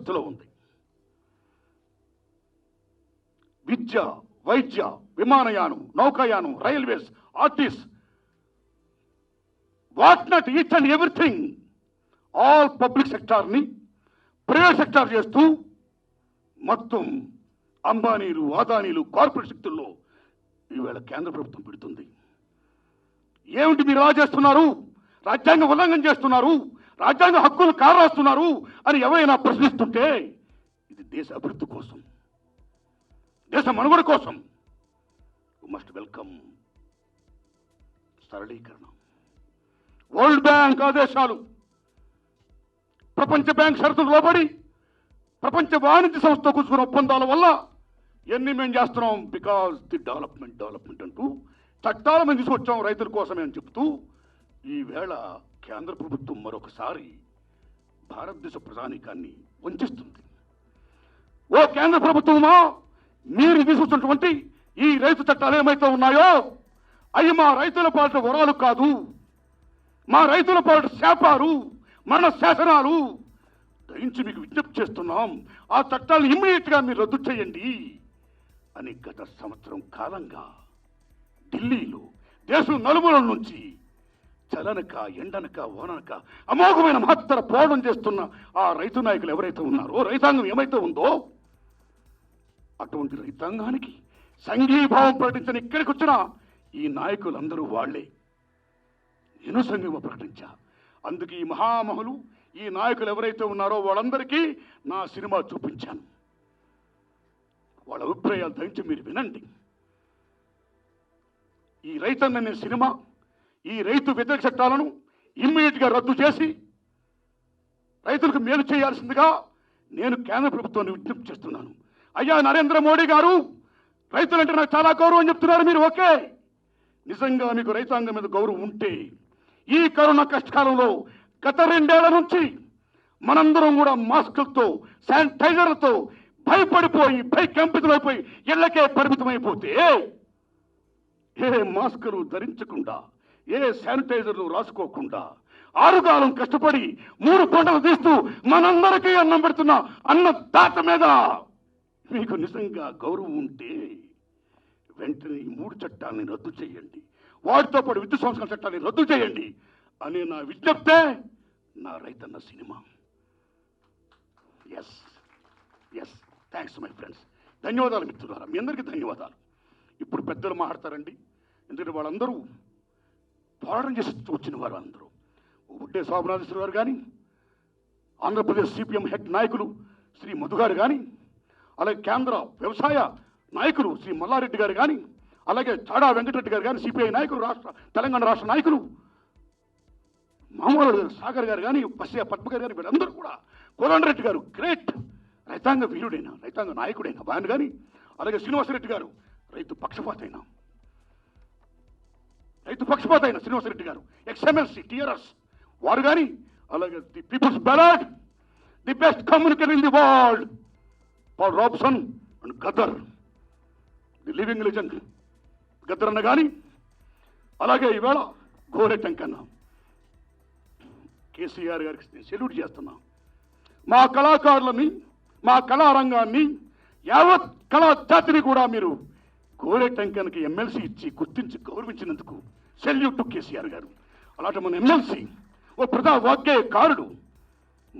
స్థితిలో ఉంది. విద్య, వైద్య, విమానయానం, నౌకాయానం, రైల్వేస్, ఆర్టీస్, what not, each and everything, all public సెక్టార్ని ప్రైవేట్ సెక్టార్ చేస్తూ మొత్తం అంబానీలు, అదానీలు, కార్పొరేట్ శక్తుల్లో ఈవేళ కేంద్ర ప్రభుత్వం పెడుతుంది. ఏమిటి మీరు ఎలా చేస్తున్నారు? రాజ్యాంగ ఉల్లంఘన చేస్తున్నారు, రాజ్యాంగ హక్కులు కారాస్తున్నారు అని ఎవరైనా ప్రశ్నిస్తుంటే ఇది దేశ అభివృద్ధి కోసం, దేశ మనుగడ కోసం. యు మస్ట్ వెల్కమ్ సరళీకరణ. వరల్డ్ బ్యాంక్ ఆదేశాలు, ప్రపంచ బ్యాంక్ షరతులు లోబడి ప్రపంచ వాణిజ్య సంస్థ కూర్చుకున్న ఒప్పందాల వల్ల ఎన్ని మేము చేస్తున్నాం? బికాజ్ ది డెవలప్మెంట్ అంటూ చట్టాలు మేము తీసుకొచ్చాం రైతుల కోసమే అని చెప్తూ ఈవేళ కేంద్ర ప్రభుత్వం మరొకసారి భారతదేశ ప్రజానీకాన్ని వంచిస్తుంది. ఓ కేంద్ర ప్రభుత్వమా, మీరు తీసుకొచ్చినటువంటి ఈ రైతు చట్టాలు ఏమైతే ఉన్నాయో అవి మా రైతుల పాలిట వరాలు కాదు, మా రైతుల పాలిట శాపాలు, మన శాసనాలు. దయించి మీకు విజ్ఞప్తి చేస్తున్నాం, ఆ చట్టాలను ఇమ్మీడియట్గా మీరు రద్దు చేయండి అని గత సంవత్సరం కాలంగా ఢిల్లీలో దేశం నలుమూలల నుంచి చలనక, ఎండనక, వాననక అమోఘమైన మహత్తర పోరాటం చేస్తున్న ఆ రైతు నాయకులు ఎవరైతే ఉన్నారో, రైతాంగం ఏమైతే ఉందో, అటువంటి రైతాంగానికి సంఘీభావం ప్రకటించని ఇక్కడికి వచ్చిన ఈ నాయకులందరూ వాళ్లే. నేను సంఘీభావం ప్రకటించా. అందుకే ఈ మహామహులు, ఈ నాయకులు ఎవరైతే ఉన్నారో వాళ్ళందరికీ నా సినిమా చూపించాను. వాళ్ళ అభిప్రాయాలు దయచి మీరు వినండి. ఈ రైతన్న సినిమా, ఈ రైతు వ్యతిరేక చట్టాలను ఇమ్మీడియట్గా రద్దు చేసి రైతులకు మేలు చేయాల్సిందిగా నేను కేంద్ర ప్రభుత్వాన్ని విజ్ఞప్తి చేస్తున్నాను. అయ్యా నరేంద్ర మోడీ గారు, రైతులంటే నాకు చాలా గౌరవం చెప్తున్నారు మీరు. ఓకే, నిజంగా మీకు రైతాంగం మీద గౌరవం ఉంటే ఈ కరోనా కష్టకాలంలో గత 2 ఏళ్ల నుంచి మనందరం కూడా మాస్కులతో, శానిటైజర్లతో భయపడిపోయి, భయకంపితులైపోయి ఇళ్లకే పరిమితమైపోతే, ఏ మాస్కులు ధరించకుండా, ఏ శానిటైజర్లు రాసుకోకుండా, ఆరుగాలం కష్టపడి 3 పంటలు తీస్తూ మనందరికీ అన్నం పెడుతున్న అన్నదాత మీద మీకు నిజంగా గౌరవం ఉంటే వెంటనే ఈ 3 చట్టాలని రద్దు చేయండి, వాటితో పాటు విద్యుత్ సంస్కరణ చట్టాన్ని రద్దు చేయండి అనే నా విజ్ఞప్తే నా రైతన్న cinema. Yes yes, thanks my friends. ధన్యవాదాలు మిత్రులారా, మీ అందరికీ ధన్యవాదాలు. ఇప్పుడు పెద్దలు మాట్లాడతారండి, ఎందుకంటే వాళ్ళందరూ పోరాటం చేసి వచ్చిన వారు. అందరూ బుడ్డే శోభనాథేశ్వర గారు కానీ, ఆంధ్రప్రదేశ్ సిపిఎం హెడ్ నాయకులు శ్రీ మధు గారు కానీ, అలాగే కేంద్ర వ్యవసాయ నాయకులు శ్రీ మల్లారెడ్డి గారు కానీ, అలాగే చాడా వెంకటరెడ్డి గారు కానీ, సిపిఐ నాయకులు, తెలంగాణ రాష్ట్ర నాయకులు మామూలు సాగర్ గారు కానీ, బస్సే పద్మ గారు కానీ, వీళ్ళందరూ కూడా, కోదండరెడ్డి గారు గ్రేట్ రైతాంగ వీరుడైన, రైతాంగ నాయకుడైన ఆయన కానీ, అలాగే శ్రీనివాసరెడ్డి గారు రైతు పక్షపాత అయిన శ్రీనివాసరెడ్డి గారు, ఎక్స్ఎంఎల్సి టిఆర్ఎస్ వారు కానీ, అలాగే the people's ballet, the best communicator in the world Paul Robeson and Gaddar, the living legend Gaddar అన్న కానీ, అలాగే ఈవేళ గోరెటంకన్న, కేసీఆర్ గారికి నేను సెల్యూట్ చేస్తున్నా. మా కళాకారులని, మా కళారంగాన్ని, యావత్ కళా జాతిని కూడా మీరు గోరెటంకన్కి ఎమ్మెల్సీ ఇచ్చి గుర్తించి గౌరవించినందుకు సెల్యూట్ టు కేసీఆర్ గారు. అలాంటి మన ఎమ్మెల్సీ ఓ ప్రజా వాగ్గేయకారుడు,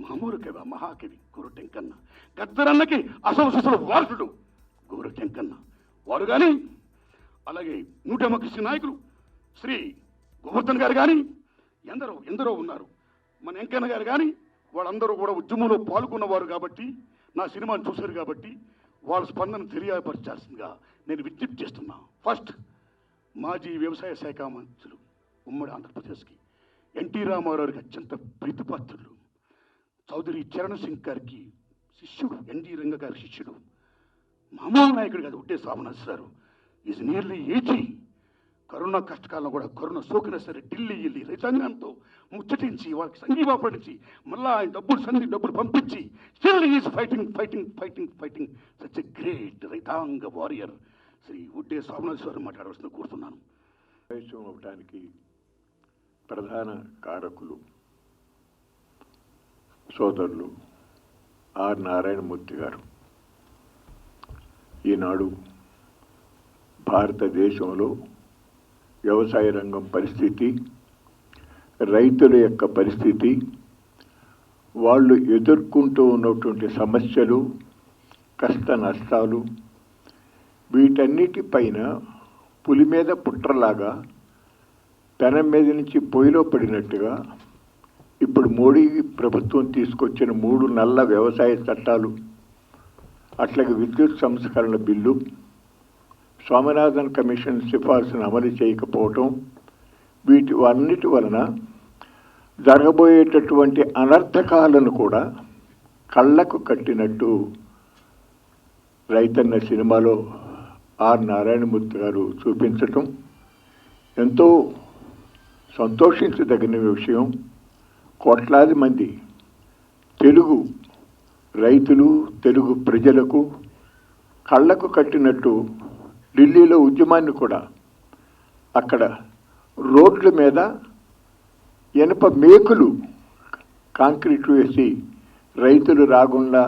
మామూలు కవి, మహాకవి గోరెటంకన్న, గద్దరన్నకి అసలు సుసలు వారసుడు గోరెటంకన్న వారు కానీ, అలాగే న్యూ డెమోక్రసీ నాయకులు శ్రీ గోవర్ధన్ గారు కానీ, ఎందరో ఉన్నారు. మన వెంకన్న గారు కానీ, వాళ్ళందరూ కూడా ఉద్యమంలో పాల్గొన్నవారు కాబట్టి, నా సినిమాను చూశారు కాబట్టి వాళ్ళ స్పందన తెలియపరచాల్సిందిగా నేను విజ్ఞప్తి చేస్తున్నా. ఫస్ట్, మాజీ వ్యవసాయ శాఖ మంత్రులు ఉమ్మడి ఆంధ్రప్రదేశ్కి ఎన్టీ రామారావుకి అత్యంత ప్రీతిపాత్రులు, చౌదరి చరణ్ సింగ్ గారికి శిష్యుడు, ఎన్టీ రంగ గారి శిష్యుడు, మామూలు నాయకుడు కాదు, ఉడ్డే సామనాథ్ ఈజ్ నియర్లీ 80. కరోనా కష్టకాలంలో కూడా కరోనా సోకినా సరే ఢిల్లీ వెళ్ళి రైతాంగంతో ముచ్చటించి వాళ్ళకి సంఘీభావపడించి మళ్ళీ ఆయన డబ్బులు పంపించి still is fighting such a great రైతాంగ వారియర్ శ్రీ ఉడ్డే సామనాథ్ మాట్లాడవలసిన కోరుతున్నాను. దేశం అవడానికి ప్రధాన కారకులు సోదరులు ఆర్ నారాయణమూర్తి గారు ఈనాడు భారతదేశంలో వ్యవసాయ రంగం పరిస్థితి, రైతుల యొక్క పరిస్థితి, వాళ్ళు ఎదుర్కొంటూ ఉన్నటువంటి సమస్యలు, కష్ట నష్టాలు, వీటన్నిటిపైన పులి మీద పుట్రలాగా పెనం మీద నుంచి పొయ్యిలో పడినట్టుగా ఇప్పుడు మోడీ ప్రభుత్వం తీసుకొచ్చిన 3 నల్ల వ్యవసాయ చట్టాలు, అట్లాగే విద్యుత్ సంస్కరణ బిల్లు, స్వామినాథన్ కమిషన్ సిఫార్సును అమలు చేయకపోవటం, అన్నిటి వలన జరగబోయేటటువంటి అనర్థకాలను కూడా కళ్ళకు కట్టినట్టు రైతన్న సినిమాలో ఆర్ నారాయణమూర్తి గారు చూపించటం ఎంతో సంతోషించదగిన విషయం. కోట్లాది మంది తెలుగు రైతులు, తెలుగు ప్రజలకు కళ్ళకు కట్టినట్టు ఢిల్లీలో ఉద్యమాన్ని కూడా అక్కడ రోడ్ల మీద ఇనుప మేకులు కాంక్రీట్ వేసి రైతులు రాకుండా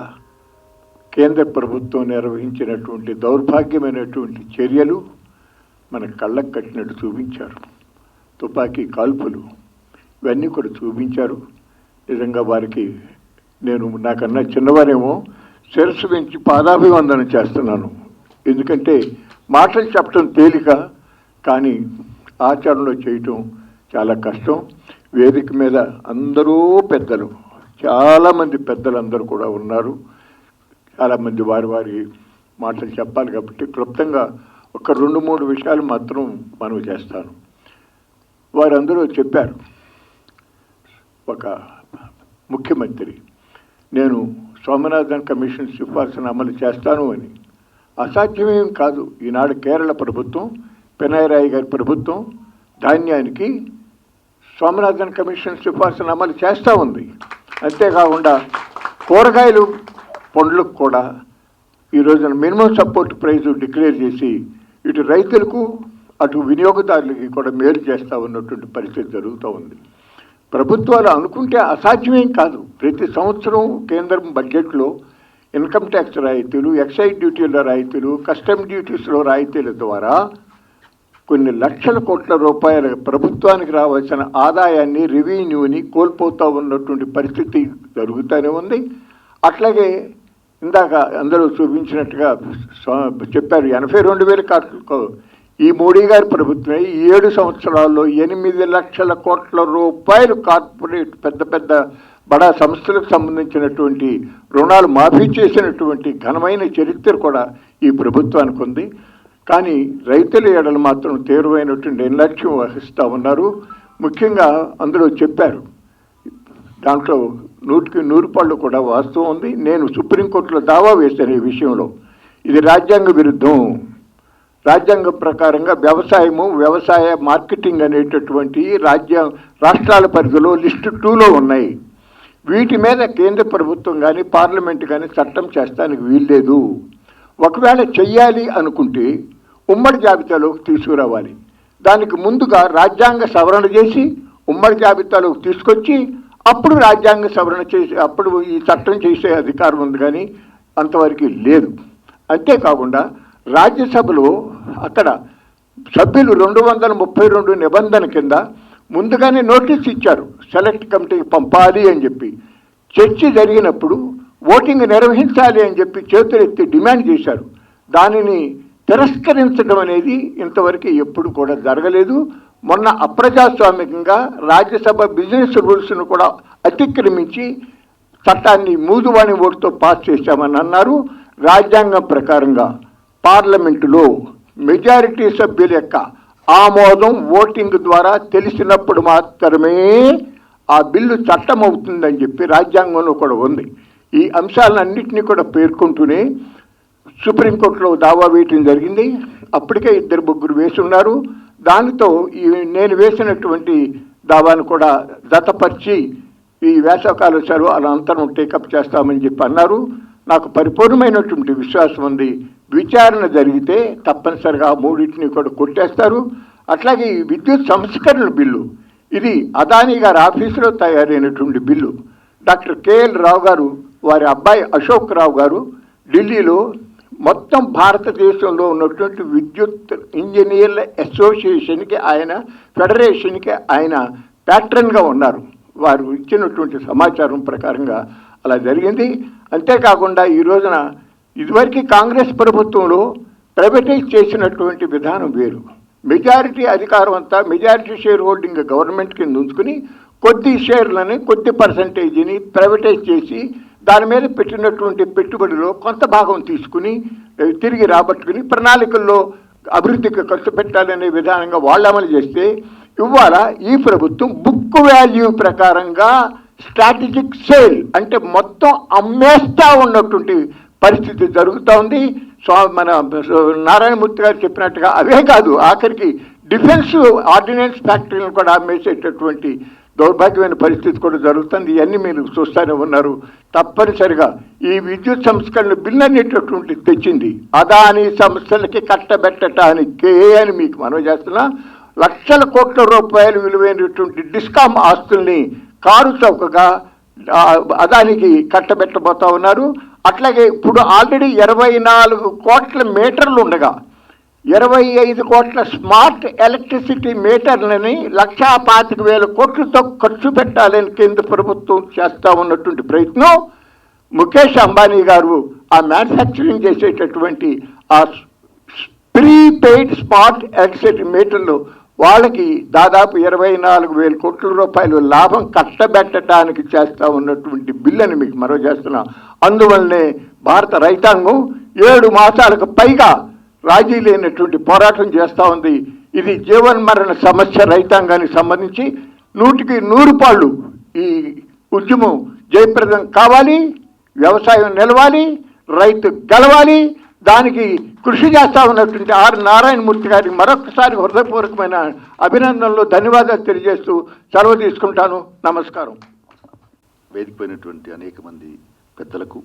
కేంద్ర ప్రభుత్వం నిర్వహించినటువంటి దౌర్భాగ్యమైనటువంటి చర్యలు మన కళ్ళకు కట్టినట్టు చూపించారు. తుపాకీ కాల్పులు ఇవన్నీ కూడా చూపించారు. నిజంగా వారికి నేను నాకన్నా చిన్నవారేమో శిరస్సు పెంచి పాదాభివందనం చేస్తున్నాను. ఎందుకంటే మాటలు చెప్పడం తేలిక, కానీ ఆచరణలో చేయటం చాలా కష్టం. వేదిక మీద అందరూ పెద్దలు, చాలామంది పెద్దలందరూ కూడా ఉన్నారు. చాలామంది వారి వారి మాటలు చెప్పాలి కాబట్టి క్లుప్తంగా ఒక 2-3 విషయాలు మాత్రం మనం చేస్తాను. వారందరూ చెప్పారు, ఒక ముఖ్యమంత్రి నేను స్వామినాథన్ కమిషన్ సిఫార్సును అమలు చేస్తాను అని. అసాధ్యమేం కాదు. ఈనాడు కేరళ ప్రభుత్వం, పినరాయి గారి ప్రభుత్వం ధాన్యానికి స్వామినాథన్ కమిషన్ సిఫార్సును అమలు చేస్తూ ఉంది. అంతేకాకుండా కూరగాయలు, పండ్లకు కూడా ఈ రోజున మినిమం సపోర్ట్ ప్రైస్ డిక్లేర్ చేసి ఇటు రైతులకు అటు వినియోగదారులకి కూడా మేలు చేస్తూ ఉన్నటువంటి పరిస్థితి జరుగుతూ ఉంది. ప్రభుత్వాలు అనుకుంటే అసాధ్యమేం కాదు. ప్రతి సంవత్సరం కేంద్రం బడ్జెట్లో ఇన్కమ్ ట్యాక్స్ రాయితీలు, ఎక్సైజ్ డ్యూటీల రాయితీలు, కస్టమ్ డ్యూటీస్లో రాయితీల ద్వారా కొన్ని లక్షల కోట్ల రూపాయల ప్రభుత్వానికి రావాల్సిన ఆదాయాన్ని, రెవెన్యూని కోల్పోతూ ఉన్నటువంటి పరిస్థితి జరుగుతూనే ఉంది. అట్లాగే ఇందాక అందరూ చూపించినట్టుగా చెప్పారు, 82,000 కోట్లు ఈ మోడీ గారి ప్రభుత్వమే ఈ 7 సంవత్సరాల్లో 8 లక్షల కోట్ల రూపాయలు కార్పొరేట్ పెద్ద పెద్ద బడా సంస్థలకు సంబంధించినటువంటి రుణాలు మాఫీ చేసినటువంటి ఘనమైన చరిత్ర కూడా ఈ ప్రభుత్వానికి ఉంది. కానీ రైతుల ఏడలు మాత్రం తీవ్రమైనటువంటి నిర్లక్ష్యం వహిస్తూ ఉన్నారు. ముఖ్యంగా అందులో చెప్పారు, దాంట్లో 100కి 100 పళ్ళు కూడా వాస్తవం ఉంది. నేను సుప్రీంకోర్టులో దావా వేశాను ఈ విషయంలో. ఇది రాజ్యాంగ విరుద్ధం. రాజ్యాంగం ప్రకారంగా వ్యవసాయ మార్కెటింగ్ అనేటటువంటి రాష్ట్రాల పరిధిలో లిస్టు 2లో ఉన్నాయి. వీటి మీద కేంద్ర ప్రభుత్వం కానీ పార్లమెంట్ కానీ చట్టం చేస్తానికి వీల్లేదు. ఒకవేళ చెయ్యాలి అనుకుంటే ఉమ్మడి జాబితాలోకి తీసుకురావాలి. దానికి ముందుగా రాజ్యాంగ సవరణ చేసి ఉమ్మడి జాబితాలోకి తీసుకొచ్చి అప్పుడు రాజ్యాంగ సవరణ చేసి అప్పుడు ఈ చట్టం చేసే అధికారం ఉంది, కానీ అంతవరకు లేదు. అంతేకాకుండా రాజ్యసభలో అక్కడ సభ్యులు 232 నిబంధన కింద ముందుగానే నోటీస్ ఇచ్చారు, సెలెక్ట్ కమిటీకి పంపాలి అని చెప్పి. చర్చ జరిగినప్పుడు ఓటింగ్ నిర్వహించాలి అని చెప్పి చేతులెత్తి డిమాండ్ చేశారు. దానిని తిరస్కరించడం అనేది ఇంతవరకు ఎప్పుడు కూడా జరగలేదు. మొన్న అప్రజాస్వామికంగా రాజ్యసభ బిజినెస్ రూల్స్ను కూడా అతిక్రమించి చట్టాన్ని మూదువాణి ఓటుతో పాస్ చేశామని అన్నారు. రాజ్యాంగం ప్రకారంగా పార్లమెంటులో మెజారిటీ సభ్యుల యొక్క ఆమోదం ఓటింగ్ ద్వారా తెలిసినప్పుడు మాత్రమే ఆ బిల్లు చట్టం అవుతుందని చెప్పి రాజ్యాంగంలో కూడా ఉంది. ఈ అంశాలన్నింటినీ కూడా పేర్కొంటూనే సుప్రీంకోర్టులో దావా వేయటం జరిగింది. అప్పటికే 2-3 వేసి ఉన్నారు. దానితో నేను వేసినటువంటి దావాను కూడా జతపరిచి ఈ వేసవకాల సెలవు అనంతరం టేకప్ చేస్తామని చెప్పి అన్నారు. నాకు పరిపూర్ణమైనటువంటి విశ్వాసం ఉంది. విచారణ జరిగితే తప్పనిసరిగా 3టిని కూడా కొట్టేస్తారు. అట్లాగే ఈ విద్యుత్ సంస్కరణ బిల్లు, ఇది అదానీ గారి ఆఫీసులో తయారైనటువంటి బిల్లు. డాక్టర్ కేఎల్ రావు గారు వారి అబ్బాయి అశోక్ రావు గారు ఢిల్లీలో మొత్తం భారతదేశంలో ఉన్నటువంటి విద్యుత్ ఇంజనీర్ల అసోసియేషన్కి ఆయన ఫెడరేషన్కి ఆయన ప్యాట్రన్గా ఉన్నారు. వారు ఇచ్చినటువంటి సమాచారం ప్రకారంగా అలా జరిగింది. అంతేకాకుండా ఈ రోజున ఇదివరకు కాంగ్రెస్ ప్రభుత్వంలో ప్రైవేటైజ్ చేసినటువంటి విధానం వేరు. మెజారిటీ అధికారం అంతా మెజారిటీ షేర్ హోల్డింగ్ గవర్నమెంట్ కింద ఉంచుకుని కొద్ది షేర్లని కొద్ది పర్సంటేజీని ప్రైవేటైజ్ చేసి దాని మీద పెట్టినటువంటి పెట్టుబడిలో కొంత భాగం తీసుకుని తిరిగి రాబట్టుకుని ప్రణాళికల్లో అభివృద్ధికి ఖర్చు పెట్టాలనే విధానంగా వాళ్ళు అమలు చేస్తే, ఇవాళ ఈ ప్రభుత్వం బుక్ వాల్యూ ప్రకారంగా స్ట్రాటజిక్ సేల్ అంటే మొత్తం అమ్మేస్తా ఉన్నటువంటి పరిస్థితి జరుగుతూ ఉంది. మన నారాయణమూర్తి గారు చెప్పినట్టుగా అవే కాదు, ఆఖరికి డిఫెన్స్ ఆర్డినెన్స్ ఫ్యాక్టరీలను కూడా అమ్మేసేటటువంటి దౌర్భాగ్యమైన పరిస్థితి కూడా జరుగుతుంది. ఇవన్నీ మీరు చూస్తూనే ఉన్నారు. తప్పనిసరిగా ఈ విద్యుత్ సంస్కరణ బిల్ అనేటటువంటి తెచ్చింది అదాని సంస్థలకి కట్టబెట్టడానికి అని మీకు మనవి చేస్తున్నా. లక్షల కోట్ల రూపాయలు విలువైనటువంటి డిస్కామ్ ఆస్తుల్ని కారు చౌకగా అదానికి కట్టబెట్టబోతా ఉన్నారు. అట్లాగే ఇప్పుడు ఆల్రెడీ 24 కోట్ల మీటర్లు ఉండగా 25 కోట్ల స్మార్ట్ ఎలక్ట్రిసిటీ మీటర్లని 1,25,000 కోట్లతో ఖర్చు పెట్టాలని కేంద్ర ప్రభుత్వం చేస్తూ ఉన్నటువంటి ప్రయత్నం. ముఖేష్ అంబానీ గారు ఆ మ్యానుఫ్యాక్చరింగ్ చేసేటటువంటి ఆ ప్రీపెయిడ్ స్మార్ట్ ఎలక్ట్రిసిటీ మీటర్లు వాళ్ళకి దాదాపు 24,000 కోట్ల రూపాయలు లాభం కట్టబెట్టడానికి చేస్తూ ఉన్నటువంటి బిల్లుని మీకు మనవి చేస్తున్నా. అందువల్లనే భారత రైతాంగం 7 మాసాలకు పైగా రాజీ లేనటువంటి పోరాటం చేస్తూ ఉంది. ఇది జీవన్మరణ సమస్య రైతాంగానికి సంబంధించి 100కి 100 పాళ్ళు ఈ ఉద్యమం జయప్రదం కావాలి, వ్యవసాయం నిలవాలి, రైతు గెలవాలి. దానికి కృషి చేస్తూ ఉన్నటువంటి ఆర్ నారాయణమూర్తి గారికి మరొకసారి హృదయపూర్వకమైన అభినందనలు, ధన్యవాదాలు తెలియజేస్తూ సెలవు తీసుకుంటాను. నమస్కారం. వేదికైనటువంటి అనేక మంది పెద్దలకు,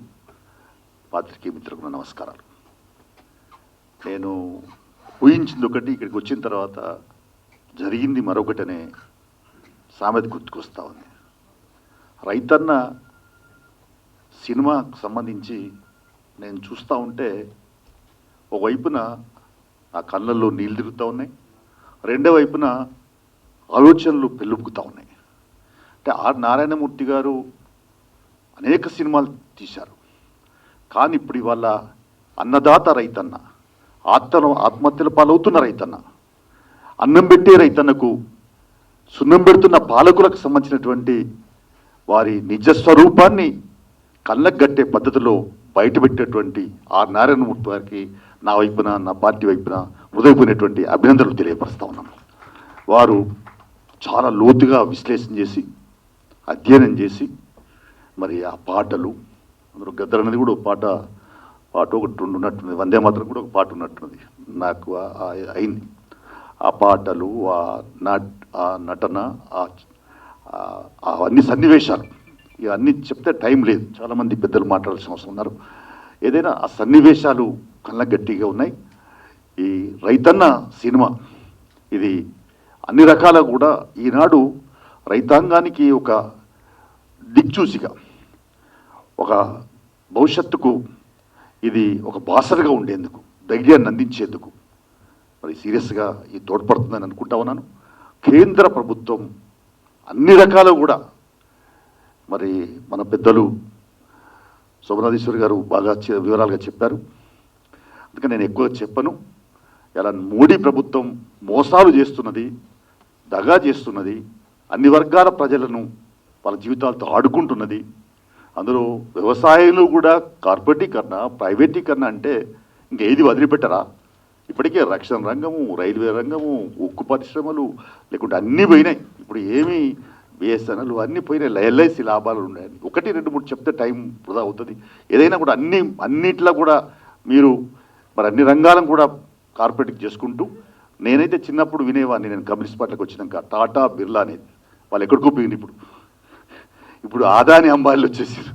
పాత్రికేయ మిత్రులకు నమస్కారాలు. నేను ఊహించింది ఒకటి, ఇక్కడికి వచ్చిన తర్వాత జరిగింది మరొకటనే సామెత గుర్తుకొస్తా ఉంది. రైతన్న సినిమాకు సంబంధించి నేను చూస్తూ ఉంటే ఒకవైపున నా కళ్ళల్లో నీళ్ళు తిరుగుతూ ఉన్నాయి, రెండో వైపున ఆలోచనలు పెళ్ళుపుకుతూ ఉన్నాయి. అంటే ఆర్ నారాయణమూర్తి గారు అనేక సినిమాలు తీశారు, కానీ ఇప్పుడు ఇవాళ అన్నదాత రైతన్న, ఆత్మహత్యల పాలవుతున్న రైతన్న, అన్నం పెట్టే రైతన్నకు సున్నం పెడుతున్న పాలకులకు సంబంధించినటువంటి వారి నిజ స్వరూపాన్ని కళ్ళకు గట్టే పద్ధతిలో బయటపెట్టేటువంటి ఆర్ నారాయణమూర్తి గారికి నా వైపున, నా పార్టీ వైపున ఉదయపోయినటువంటి అభినందనలు తెలియపరుస్తా ఉన్నాను. వారు చాలా లోతుగా విశ్లేషణ చేసి అధ్యయనం చేసి మరి ఆ పాటలు, అందులో గద్దర్ అనేది కూడా ఒక పాట ఒకటి ఉన్నట్టున్నది, వందే మాత్రం కూడా ఒక పాట ఉన్నట్టున్నది నాకు అయింది. ఆ పాటలు, ఆ నటన, అవన్నీ సన్నివేశాలు, ఇవన్నీ చెప్తే టైం లేదు, చాలామంది పెద్దలు మాట్లాడాల్సిన అవసరం ఉన్నారు. ఏదైనా ఆ సన్నివేశాలు కళ్ళ గట్టిగా ఉన్నాయి. ఈ రైతన్న సినిమా ఇది అన్ని రకాల కూడా ఈనాడు రైతాంగానికి ఒక దిక్చూసిగా, ఒక భవిష్యత్తుకు ఇది ఒక బాసరగా ఉండేందుకు, ధైర్యాన్ని అందించేందుకు మరి సీరియస్గా ఈ తోడ్పడుతుందని అనుకుంటా ఉన్నాను. కేంద్ర ప్రభుత్వం అన్ని రకాలు కూడా మరి మన పెద్దలు సోమనాథేశ్వరి గారు బాగా వివరాలుగా చెప్పారు, అందుకని నేను ఎక్కువగా చెప్పను. ఇలా మోడీ ప్రభుత్వం మోసాలు చేస్తున్నది, దగా చేస్తున్నది, అన్ని వర్గాల ప్రజలను వాళ్ళ జీవితాలతో ఆడుకుంటున్నది. అందులో వ్యవసాయంలో కూడా కార్పొరేటీకరణ, ప్రైవేటీకరణ అంటే ఇంకేది వదిలిపెట్టరా? ఇప్పటికే రక్షణ రంగము, రైల్వే రంగము, ఉక్కు పరిశ్రమలు లేకుంటే అన్నీ పోయినాయి. ఇప్పుడు ఏమీ బిఎస్ఎన్ఎల్ అన్నీ పోయినాయి, ఎల్ఐసి లాభాలు ఉన్నాయి. 1, 2, 3 చెప్తే టైం వృధా అవుతుంది. ఏదైనా కూడా అన్నిట్లో కూడా మీరు మరి అన్ని రంగాలను కూడా కార్పొరేట్ చేసుకుంటూ, నేనైతే చిన్నప్పుడు వినేవాడిని, నేను కమ్యూనిస్ట్ పార్టీకి వచ్చినాక టాటా, బిర్లా అనేది వాళ్ళు ఎక్కడికో పోయింది. ఇప్పుడు ఆదాని, అంబానీలు వచ్చేసారు.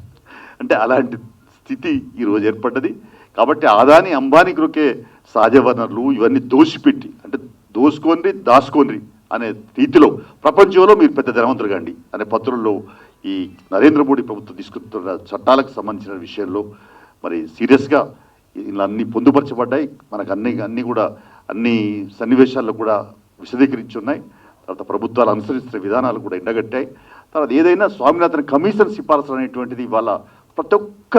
అంటే అలాంటి స్థితి ఈరోజు ఏర్పడ్డది. కాబట్టి ఆదాని, అంబానీ కొరకే సహజ వనరులు ఇవన్నీ దోసిపెట్టి, అంటే దోసుకోండి దాసుకోండి అనే రీతిలో ప్రపంచంలో మీరు పెద్ద ధనవంతులు కండి అనే పత్రుల్లో ఈ నరేంద్ర మోడీ ప్రభుత్వం తీసుకుంటున్న చట్టాలకు సంబంధించిన విషయంలో మరి సీరియస్గా ఇలా అన్ని పొందుపరచబడ్డాయి. మనకు అన్ని కూడా అన్ని సన్నివేశాల్లో కూడా విశదీకరించి ఉన్నాయి. తర్వాత ప్రభుత్వాలు అనుసరిస్తున్న విధానాలు కూడా ఎండగట్టాయి. తర్వాత ఏదైనా స్వామినాథన్ కమిషన్ సిఫారసులు అనేటువంటిది ఇవాళ ప్రతి ఒక్క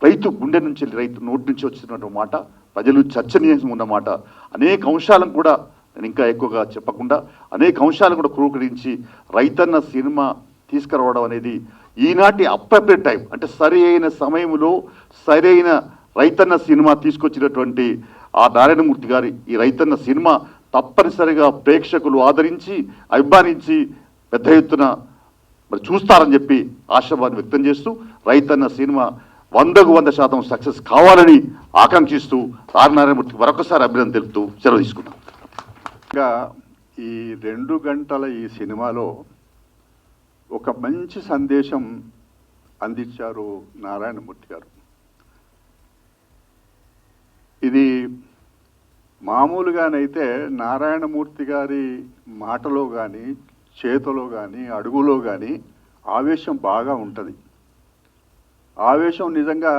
రైతు గుండె నుంచి రైతు నోటి నుంచి వచ్చినటువంటి మాట, ప్రజలు చర్చనీయంగా ఉన్న మాట. అనేక అంశాలను కూడా నేను ఇంకా ఎక్కువగా చెప్పకుండా అనేక అంశాలు కూడా క్రోకరించి రైతన్న సినిమా తీసుకురావడం అనేది ఈనాటి అప్రోప్రియట్ టైం, అంటే సరి అయిన సమయంలో సరైన రైతన్న సినిమా తీసుకొచ్చినటువంటి ఆ నారాయణమూర్తి గారి ఈ రైతన్న సినిమా తప్పనిసరిగా ప్రేక్షకులు ఆదరించి అభిమానించి పెద్ద ఎత్తున మరి చూస్తారని చెప్పి ఆశావాదాన్ని వ్యక్తం చేస్తూ రైతన్న సినిమా 100% సక్సెస్ కావాలని ఆకాంక్షిస్తూ నారాయణమూర్తికి మరొకసారి అభినందన తెలుపుతూ సెలవు తీసుకున్నాం. ఇంకా ఈ 2 గంటల ఈ సినిమాలో ఒక మంచి సందేశం అందించారు నారాయణమూర్తి గారు. ఇది మామూలుగానైతే నారాయణమూర్తి గారి మాటలో కానీ చేతిలో కానీ అడుగులో కానీ ఆవేశం బాగా ఉంటుంది. ఆవేశం నిజంగా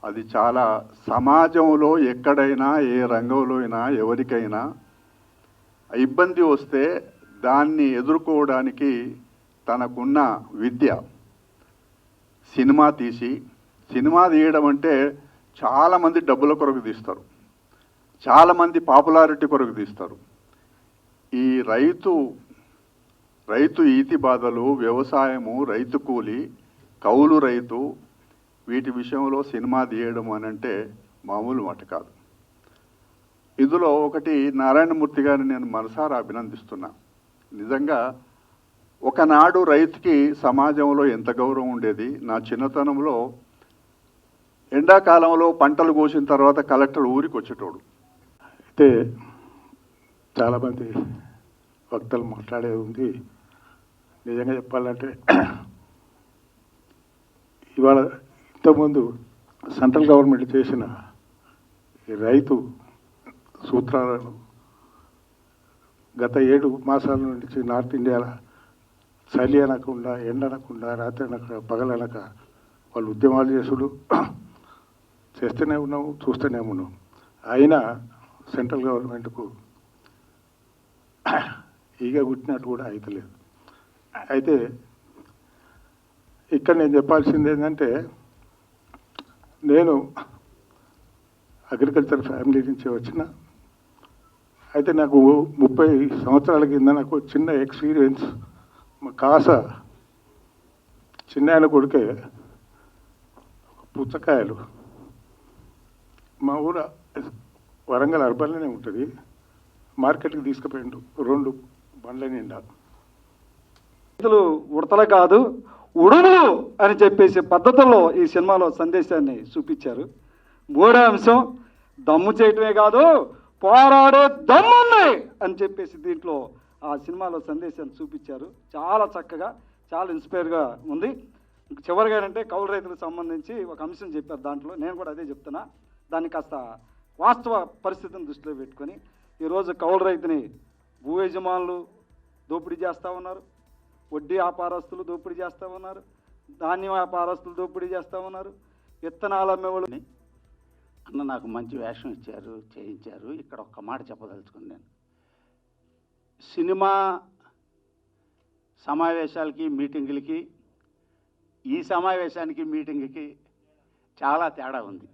అది చాలా సమాజంలో ఎక్కడైనా ఏ రంగంలో అయినా ఎవరికైనా ఇబ్బంది వస్తే దాన్ని ఎదుర్కోవడానికి తనకున్న విద్య. సినిమా తీయడం అంటే చాలామంది డబ్బుల కొరకు తీస్తారు, చాలామంది పాపులారిటీ కొరకు తీస్తారు. ఈ రైతు ఈతి బాధలు, వ్యవసాయము, రైతు కూలి, కౌలు రైతు, వీటి విషయంలో సినిమా తీయడం అని అంటే మామూలు మాట కాదు. ఇందులో ఒకటి నారాయణమూర్తి గారిని నేను మనసారా అభినందిస్తున్నా. నిజంగా ఒకనాడు రైతుకి సమాజంలో ఎంత గౌరవం ఉండేది. నా చిన్నతనంలో ఎండాకాలంలో పంటలు కోసిన తర్వాత కలెక్టర్ ఊరికి వచ్చేటోడు. అయితే చాలామంది వక్తలు మాట్లాడేది ఉంది. నిజంగా చెప్పాలంటే ఇవాళ ఇంతకుముందు సెంట్రల్ గవర్నమెంట్ చేసిన ఈ రైతు సూత్రాలను గత 7 మాసాల నుంచి నార్త్ ఇండియాలో చలి అనకుండా, ఎండ అనకుండా, రాత్రి అనక, పగలనక వాళ్ళు ఉద్యమాలు చేసుడు చేస్తూనే ఉన్నాము, చూస్తూనే ఉన్నాం. అయినా సెంట్రల్ గవర్నమెంట్కు ఈగ గుట్టినట్టు కూడా అవుతలేదు. అయితే ఇక్కడ నేను చెప్పాల్సింది ఏంటంటే, నేను అగ్రికల్చర్ ఫ్యామిలీ నుంచి వచ్చిన, అయితే నాకు 30 సంవత్సరాల కింద నాకు చిన్న ఎక్స్పీరియన్స్. మా కాస చిన్న ఆయన కొడుకే పుచ్చకాయలు మా ఊర వరంగల్ అర్బన్లోనే ఉంటుంది, మార్కెట్కి తీసుకుపోయిండు 2 బండ్ల నిండా. రైతులు ఉడతలు కాదు ఉడుములు అని చెప్పేసి పద్ధతుల్లో ఈ సినిమాలో సందేశాన్ని చూపించారు. 3వ అంశం దమ్ము చేయటమే కాదు పోరాడే దమ్ముంది అని చెప్పేసి దీంట్లో ఆ సినిమాలో సందేశాన్ని చూపించారు. చాలా చక్కగా, చాలా ఇన్స్పైర్గా ఉంది. చివరిగా అంటే కౌలు రైతులకు సంబంధించి ఒక అంశం చెప్పారు. దాంట్లో నేను కూడా అదే చెప్తున్నా. దాన్ని కాస్త వాస్తవ పరిస్థితిని దృష్టిలో పెట్టుకొని ఈరోజు కౌలు రైతుని భూ యజమానులు దోపిడీ చేస్తూ ఉన్నారు, వడ్డీ వ్యాపారస్తులు దోపిడీ చేస్తూ ఉన్నారు, ధాన్యం వ్యాపారస్తులు దోపిడీ చేస్తూ ఉన్నారు, విత్తనాలు అమ్మేవాళ్ళు. అన్న నాకు మంచి వేషం ఇచ్చారు, చేయించారు. ఇక్కడ ఒక్క మాట చెప్పదలుచుకుని నేను సినిమా సమావేశాలకి మీటింగులకి ఈ సమావేశానికి మీటింగ్కి చాలా తేడా ఉంది.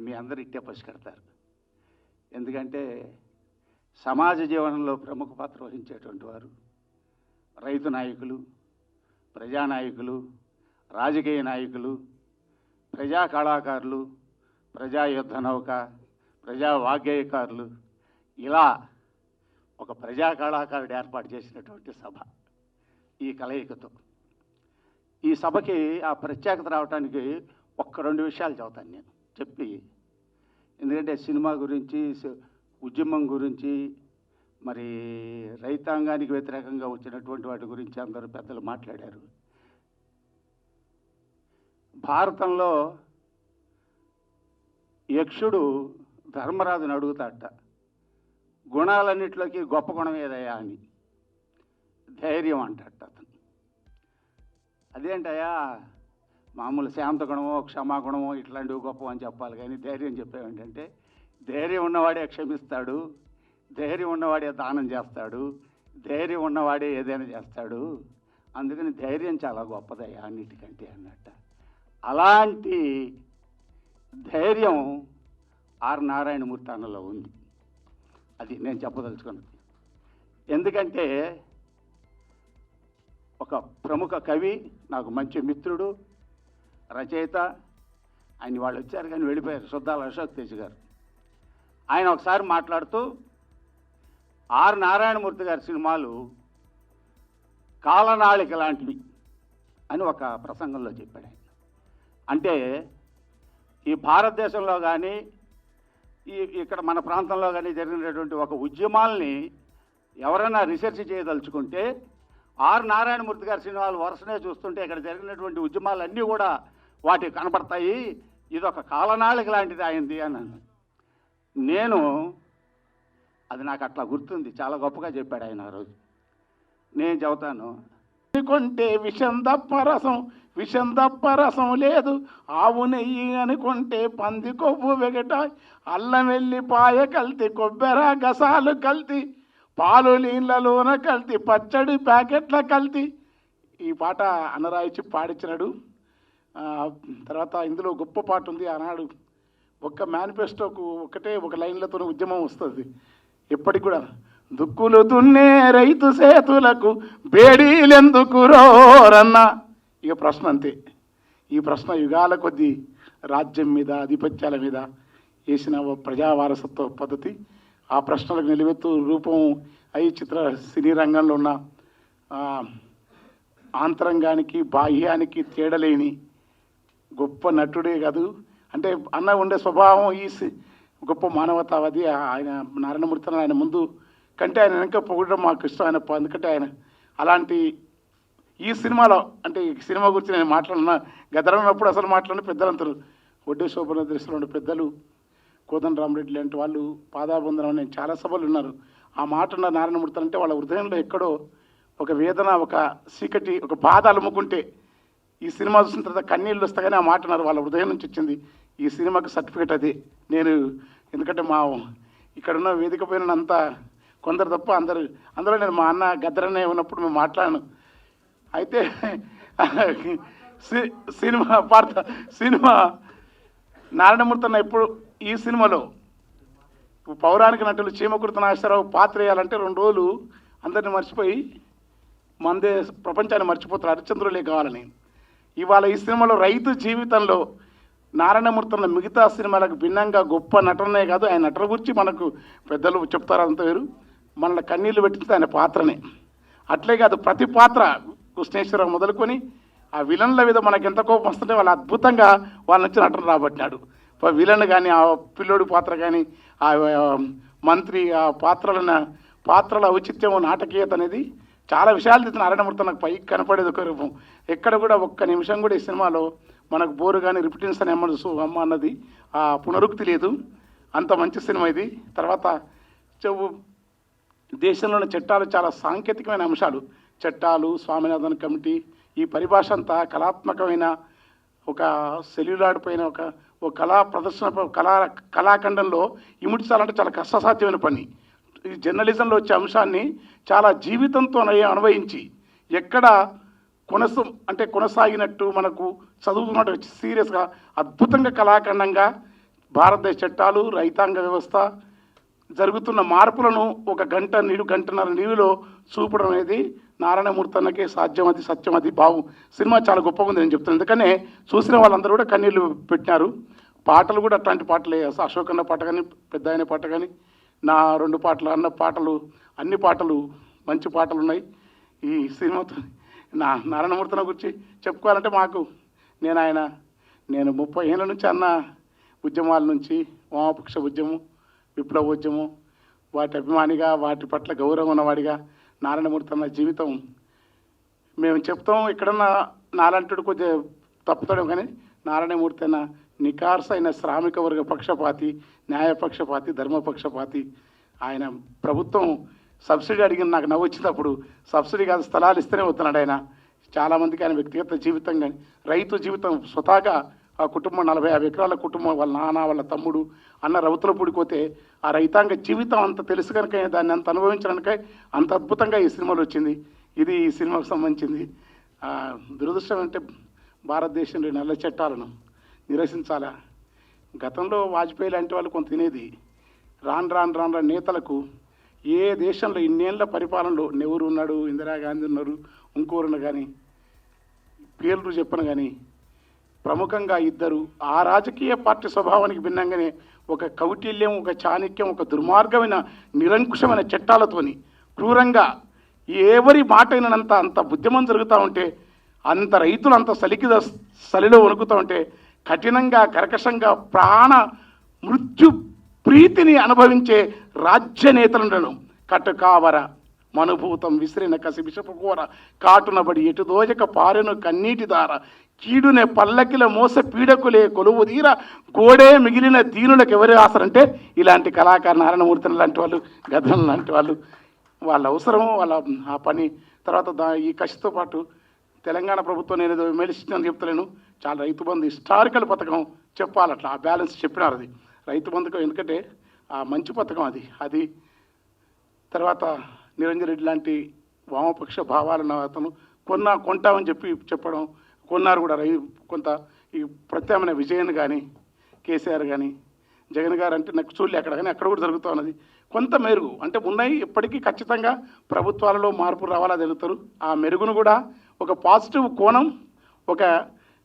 మీ అందరూ ఇట్టే పసిగడతారు. ఎందుకంటే సమాజ జీవనంలో ప్రముఖ పాత్ర వహించేటువంటి వారు రైతు నాయకులు, ప్రజానాయకులు, రాజకీయ నాయకులు, ప్రజా కళాకారులు, ప్రజా యుద్ధ నౌక, ప్రజా వాగ్గేయకారులు, ఇలా ఒక ప్రజా కళాకారుడు ఏర్పాటు చేసినటువంటి సభ. ఈ కలయికతో ఈ సభకి ఆ ప్రత్యేకత రావడానికి 1-2 విషయాలు చెబుతాను నేను చెప్పి. ఎందుకంటే సినిమా గురించి, ఉద్యమం గురించి, మరి రైతాంగానికి వ్యతిరేకంగా వచ్చినటువంటి వాటి గురించి అందరూ పెద్దలు మాట్లాడారు. భారతంలో యక్షుడు ధర్మరాజుని అడుగుతాట, గుణాలన్నింటిలోకి గొప్ప గుణం ఏదయ్యా అని. ధైర్యం అంటాట అతను. అదేంటయ్యా మామూలు శాంతగుణమో క్షమాగుణమో ఇట్లాంటివి గొప్ప అని చెప్పాలి, కానీ ధైర్యం చెప్పేవేంటంటే ధైర్యం ఉన్నవాడే క్షమిస్తాడు, ధైర్యం ఉన్నవాడే దానం చేస్తాడు, ధైర్యం ఉన్నవాడే ఏదైనా చేస్తాడు, అందుకని ధైర్యం చాలా గొప్పదయ్యా అన్నిటికంటే అన్నట్ట. అలాంటి ధైర్యం ఆర్ నారాయణమూర్తి అన్నలో ఉంది. అది నేను చెప్పదలుచుకున్నది. ఎందుకంటే ఒక ప్రముఖ కవి, నాకు మంచి మిత్రుడు, రచయిత, ఆయన వాళ్ళు వచ్చారు కానీ వెళ్ళిపోయారు, సుద్దాల అశోక్ తేజ్ గారు. ఆయన ఒకసారి మాట్లాడుతూ ఆర్ నారాయణమూర్తి గారి సినిమాలు కాలనాళిక లాంటివి అని ఒక ప్రసంగంలో చెప్పాడు ఆయన. అంటే ఈ భారతదేశంలో కానీ ఇక్కడ మన ప్రాంతంలో కానీ జరిగినటువంటి ఒక ఉద్యమాల్ని ఎవరైనా రీసెర్చ్ చేయదలుచుకుంటే ఆర్ నారాయణమూర్తి గారి సినిమాలు వరుసనే చూస్తుంటే ఇక్కడ జరిగినటువంటి ఉద్యమాలన్నీ కూడా వాటికి కనపడతాయి. ఇదొక కాలనాళిక లాంటిది అయింది అని నేను అది నాకు అట్లా గుర్తుంది. చాలా గొప్పగా చెప్పాడు ఆయన ఆ రోజు. నేను చెబుతాను, అనుకుంటే విషం తప్ప రసం లేదు, ఆవు నెయ్యి అనుకుంటే పంది కొవ్వు వెగట, అల్లం వెల్లిపాయ కల్తీ, కొబ్బెర గసాలు కల్తీ, పాలు నీళ్ళలోన కల్తీ, పచ్చడి ప్యాకెట్ల కల్తీ. ఈ పాట అన్నరాయిచి పాడించినాడు. తర్వాత ఇందులో గొప్ప పాట ఉంది. ఆనాడు ఒక్క మేనిఫెస్టోకు ఒక లైన్లతో ఉద్యమం వస్తుంది ఎప్పటికి కూడా. దుక్కులు దున్నే రైతు సేతులకు బేడీలెందుకు రోరన్న. ఇక ప్రశ్న అంతే. ఈ ప్రశ్న యుగాల కొద్దీ రాజ్యం మీద ఆధిపత్యాల మీద వేసిన ప్రజా వారసత్వ పద్ధతి. ఆ ప్రశ్నలకు నిలువెత్తు రూపం అయి చిత్ర సినీ రంగంలో ఉన్న ఆంతరంగానికి బాహ్యానికి తేడలేని గొప్ప నటుడే కాదు, అంటే అన్న ఉండే స్వభావం ఈ గొప్ప మానవతావాది. ఆయన నారాయణమూర్తి ఆయన ముందు కంటే ఆయన వెనక పొగడడం మాకు ఇష్టం. ఆయన ఎందుకంటే ఆయన అలాంటి ఈ సినిమాలో, అంటే ఈ సినిమా గురించి నేను మాట్లాడిన గదరం ఉన్నప్పుడు అసలు మాట్లాడిన పెద్దలందరూ ఒడ్డే శోభన దృష్టిలో ఉండే పెద్దలు, కోదండ రామరెడ్డి లాంటి వాళ్ళు, పాదాబంధనం, నేను చాలా సభలు ఉన్నారు. ఆ మాట ఉన్న నారాయణమూర్తి అంటే వాళ్ళ హృదయంలో ఎక్కడో ఒక వేదన, ఒక చీకటి, ఒక బాధ అలుముకుంటే ఈ సినిమా చూసిన తర్వాత కన్నీళ్ళు వస్తాయని ఆ మాట అన్నారు. వాళ్ళ హృదయం నుంచి వచ్చింది. ఈ సినిమాకి సర్టిఫికేట్ అది. నేను ఎందుకంటే ఇక్కడున్న వేదిక పైన అంతా కొందరు తప్ప అందులో నేను మా అన్న గద్దరనే ఉన్నప్పుడు మేము మాట్లాడాను. అయితే సినిమా నారాయణమూర్తి అన్న ఎప్పుడు ఈ సినిమాలో పౌరాణిక నటులు చీమకుర్తి నాగేశ్వరరావు పాత్ర వేయాలంటే 2 రోజులు అందరిని మర్చిపోయి మందే ప్రపంచాన్ని మర్చిపోతారు, హరిశ్చంద్రులే కావాలని. ఇవాళ ఈ సినిమాలో రైతు జీవితంలో నారాయణమూర్తి అన్న మిగతా సినిమాలకు భిన్నంగా గొప్ప నటనే కాదు, ఆయన నటన గురించి మనకు పెద్దలు చెప్తారు, అంత వేరు. మన కన్నీళ్లు పెట్టింది ఆయన పాత్రనే. అట్లే కాదు, ప్రతి పాత్ర కృష్ణేశ్వరరావు మొదలుకొని ఆ విలన్ల మీద మనకు ఎంత కోపం వస్తుంటే వాళ్ళు అద్భుతంగా వాళ్ళ నుంచి నటన రాబట్టినాడు. విలన్ కానీ, ఆ పిల్లోడి పాత్ర కానీ, ఆ మంత్రి, ఆ పాత్రల ఔచిత్యం, నాటకీయత అనేది చాలా విషయాలు తెచ్చిన నారాయణమూర్తి నాకు పైకి కనపడేది ఒక రూపం. ఎక్కడ కూడా ఒక్క నిమిషం కూడా ఈ సినిమాలో మనకు బోరు కానీ రిపిటెన్స్ అని అమ్మ అన్నది ఆ పునరుక్తి లేదు. అంత మంచి సినిమా ఇది. తర్వాత దేశంలోని చట్టాలు చాలా సాంకేతికమైన అంశాలు, చట్టాలు, స్వామినాథన్ కమిటీ, ఈ పరిభాష అంతా కళాత్మకమైన ఒక సెల్యులాడ్ పైన ఒక కళా ప్రదర్శన, కళాఖండంలో ఇముడ్చాలంటే చాలా కష్టసాధ్యమైన పని. ఈ జర్నలిజంలో వచ్చే అంశాన్ని చాలా జీవితంతో అన్వయించి ఎక్కడ కొనసాగినట్టు మనకు చదువుతున్నట్టు సీరియస్గా అద్భుతంగా కళాఖండంగా భారతదేశ చట్టాలు, రైతాంగ వ్యవస్థ, జరుగుతున్న మార్పులను ఒక గంటన్నర నీళ్ళలో చూపడం అనేది నారాయణమూర్తి అన్నకే సాధ్యం, అది సత్యం, అది బావు. సినిమా చాలా గొప్పగా ఉంది నేను చెప్తాను. ఎందుకనే చూసిన వాళ్ళందరూ కూడా కన్నీళ్ళు పెట్టినారు. పాటలు కూడా అట్లాంటి పాటలే. అశోక్ అన్న పాట కానీ, పెద్ద ఆయన పాట కానీ, నా 2 పాటలు, అన్న పాటలు, అన్ని పాటలు మంచి పాటలు ఉన్నాయి ఈ సినిమాతో. నారాయణమూర్తి గురించి చెప్పుకోవాలంటే నేను 30 ఏళ్ళ నుంచి అన్న ఉద్యమాల నుంచి, వామపక్ష ఉద్యమం, విప్లవోద్యమం, వాటి అభిమానిగా, వాటి పట్ల గౌరవం ఉన్నవాడిగా నారాయణమూర్తి అన్న జీవితం మేము చెప్తాం. ఎక్కడన్నా నాలంటుడు కొద్దిగా తప్పుతాడు, కానీ నారాయణమూర్తి అన్న నికార్స్ అయిన శ్రామిక వర్గ పక్షపాతి, న్యాయపక్షపాతి, ధర్మపక్షపాతి. ఆయన ప్రభుత్వం సబ్సిడీ అడిగిన నాకు నవ్వు వచ్చినప్పుడు సబ్సిడీ కాదు స్థలాలు ఇస్తేనే వస్తున్నాడు ఆయన. చాలామందికి ఆయన వ్యక్తిగత జీవితం కానీ రైతు జీవితం స్వతహాగా ఆ కుటుంబం 40-50 ఎకరాల కుటుంబం, వాళ్ళ నాన్న వాళ్ళ తమ్ముడు అన్న రౌతుల పూడిపోతే ఆ రైతాంగ జీవితం అంత తెలుసు కనుక దాన్ని అంత అనుభవించడానికే అంత అద్భుతంగా ఈ సినిమాలో వచ్చింది. ఇది ఈ సినిమాకు సంబంధించింది. దురదృష్టం అంటే భారతదేశంలో నల్ల చట్టాలను నిరసించాలా. గతంలో వాజ్పేయి లాంటి వాళ్ళు కొంత తినేది. రాను నేతలకు ఏ దేశంలో ఇన్నేళ్ల పరిపాలనలో నెహ్రూ ఉన్నాడు, ఇందిరాగాంధీ ఉన్నారు, ఇంకోరును కానీ పేర్లు చెప్పను కానీ ప్రముఖంగా ఇద్దరు ఆ రాజకీయ పార్టీ స్వభావానికి భిన్నంగానే ఒక కౌటిల్యం, ఒక చాణక్యం, ఒక దుర్మార్గమైన నిరంకుశమైన చట్టాలతోని క్రూరంగా ఎవరి మాట అయినంత అంత బుద్ధిమం జరుగుతూ ఉంటే, అంత రైతులు అంత సలిలో వణుకుతూ ఉంటే కఠినంగా కర్కశంగా ప్రాణ మృత్యు ప్రీతిని అనుభవించే రాజ్య నేతలను కట్టుకావర మనుభూతం విసిరిన కసి విషపుకోర కాటునబడి ఎటు దోజక పారెను కన్నీటి దార కీడునే పల్లకిల మోస పీడకులే కొలువు తీర గోడే మిగిలిన దీనులకు ఎవరి ఆసరంటే ఇలాంటి కళాకారు నారాయణమూర్తి లాంటి వాళ్ళు, గద్దం లాంటి వాళ్ళు, వాళ్ళ అవసరము వాళ్ళ ఆ పని. తర్వాత ఈ కసితో పాటు తెలంగాణ ప్రభుత్వం నేను ఏదో విమర్శించని చెప్తలేను, చాలా రైతు బంధు హిస్టారికల్ పథకం చెప్పాలి, అట్లా ఆ బ్యాలెన్స్ చెప్పినారు. అది రైతు బంధుకం ఎందుకంటే ఆ మంచి పథకం అది. తర్వాత నిరంజన్ రెడ్డి లాంటి వామపక్ష భావాలను అతను కొంటామని చెప్పడం, కొన్నారు కూడా. కొంత ఈ ప్రత్యామ్నాయ విజయన్ కానీ కేసీఆర్ కానీ జగన్ గారు అంటే నాకు చూడలే అక్కడ, కానీ అక్కడ కూడా జరుగుతూ ఉన్నది. కొంత మెరుగు అంటే ఉన్నాయి, ఇప్పటికీ ఖచ్చితంగా ప్రభుత్వాలలో మార్పు రావాలా జరుగుతారు. ఆ మెరుగును కూడా ఒక పాజిటివ్ కోణం, ఒక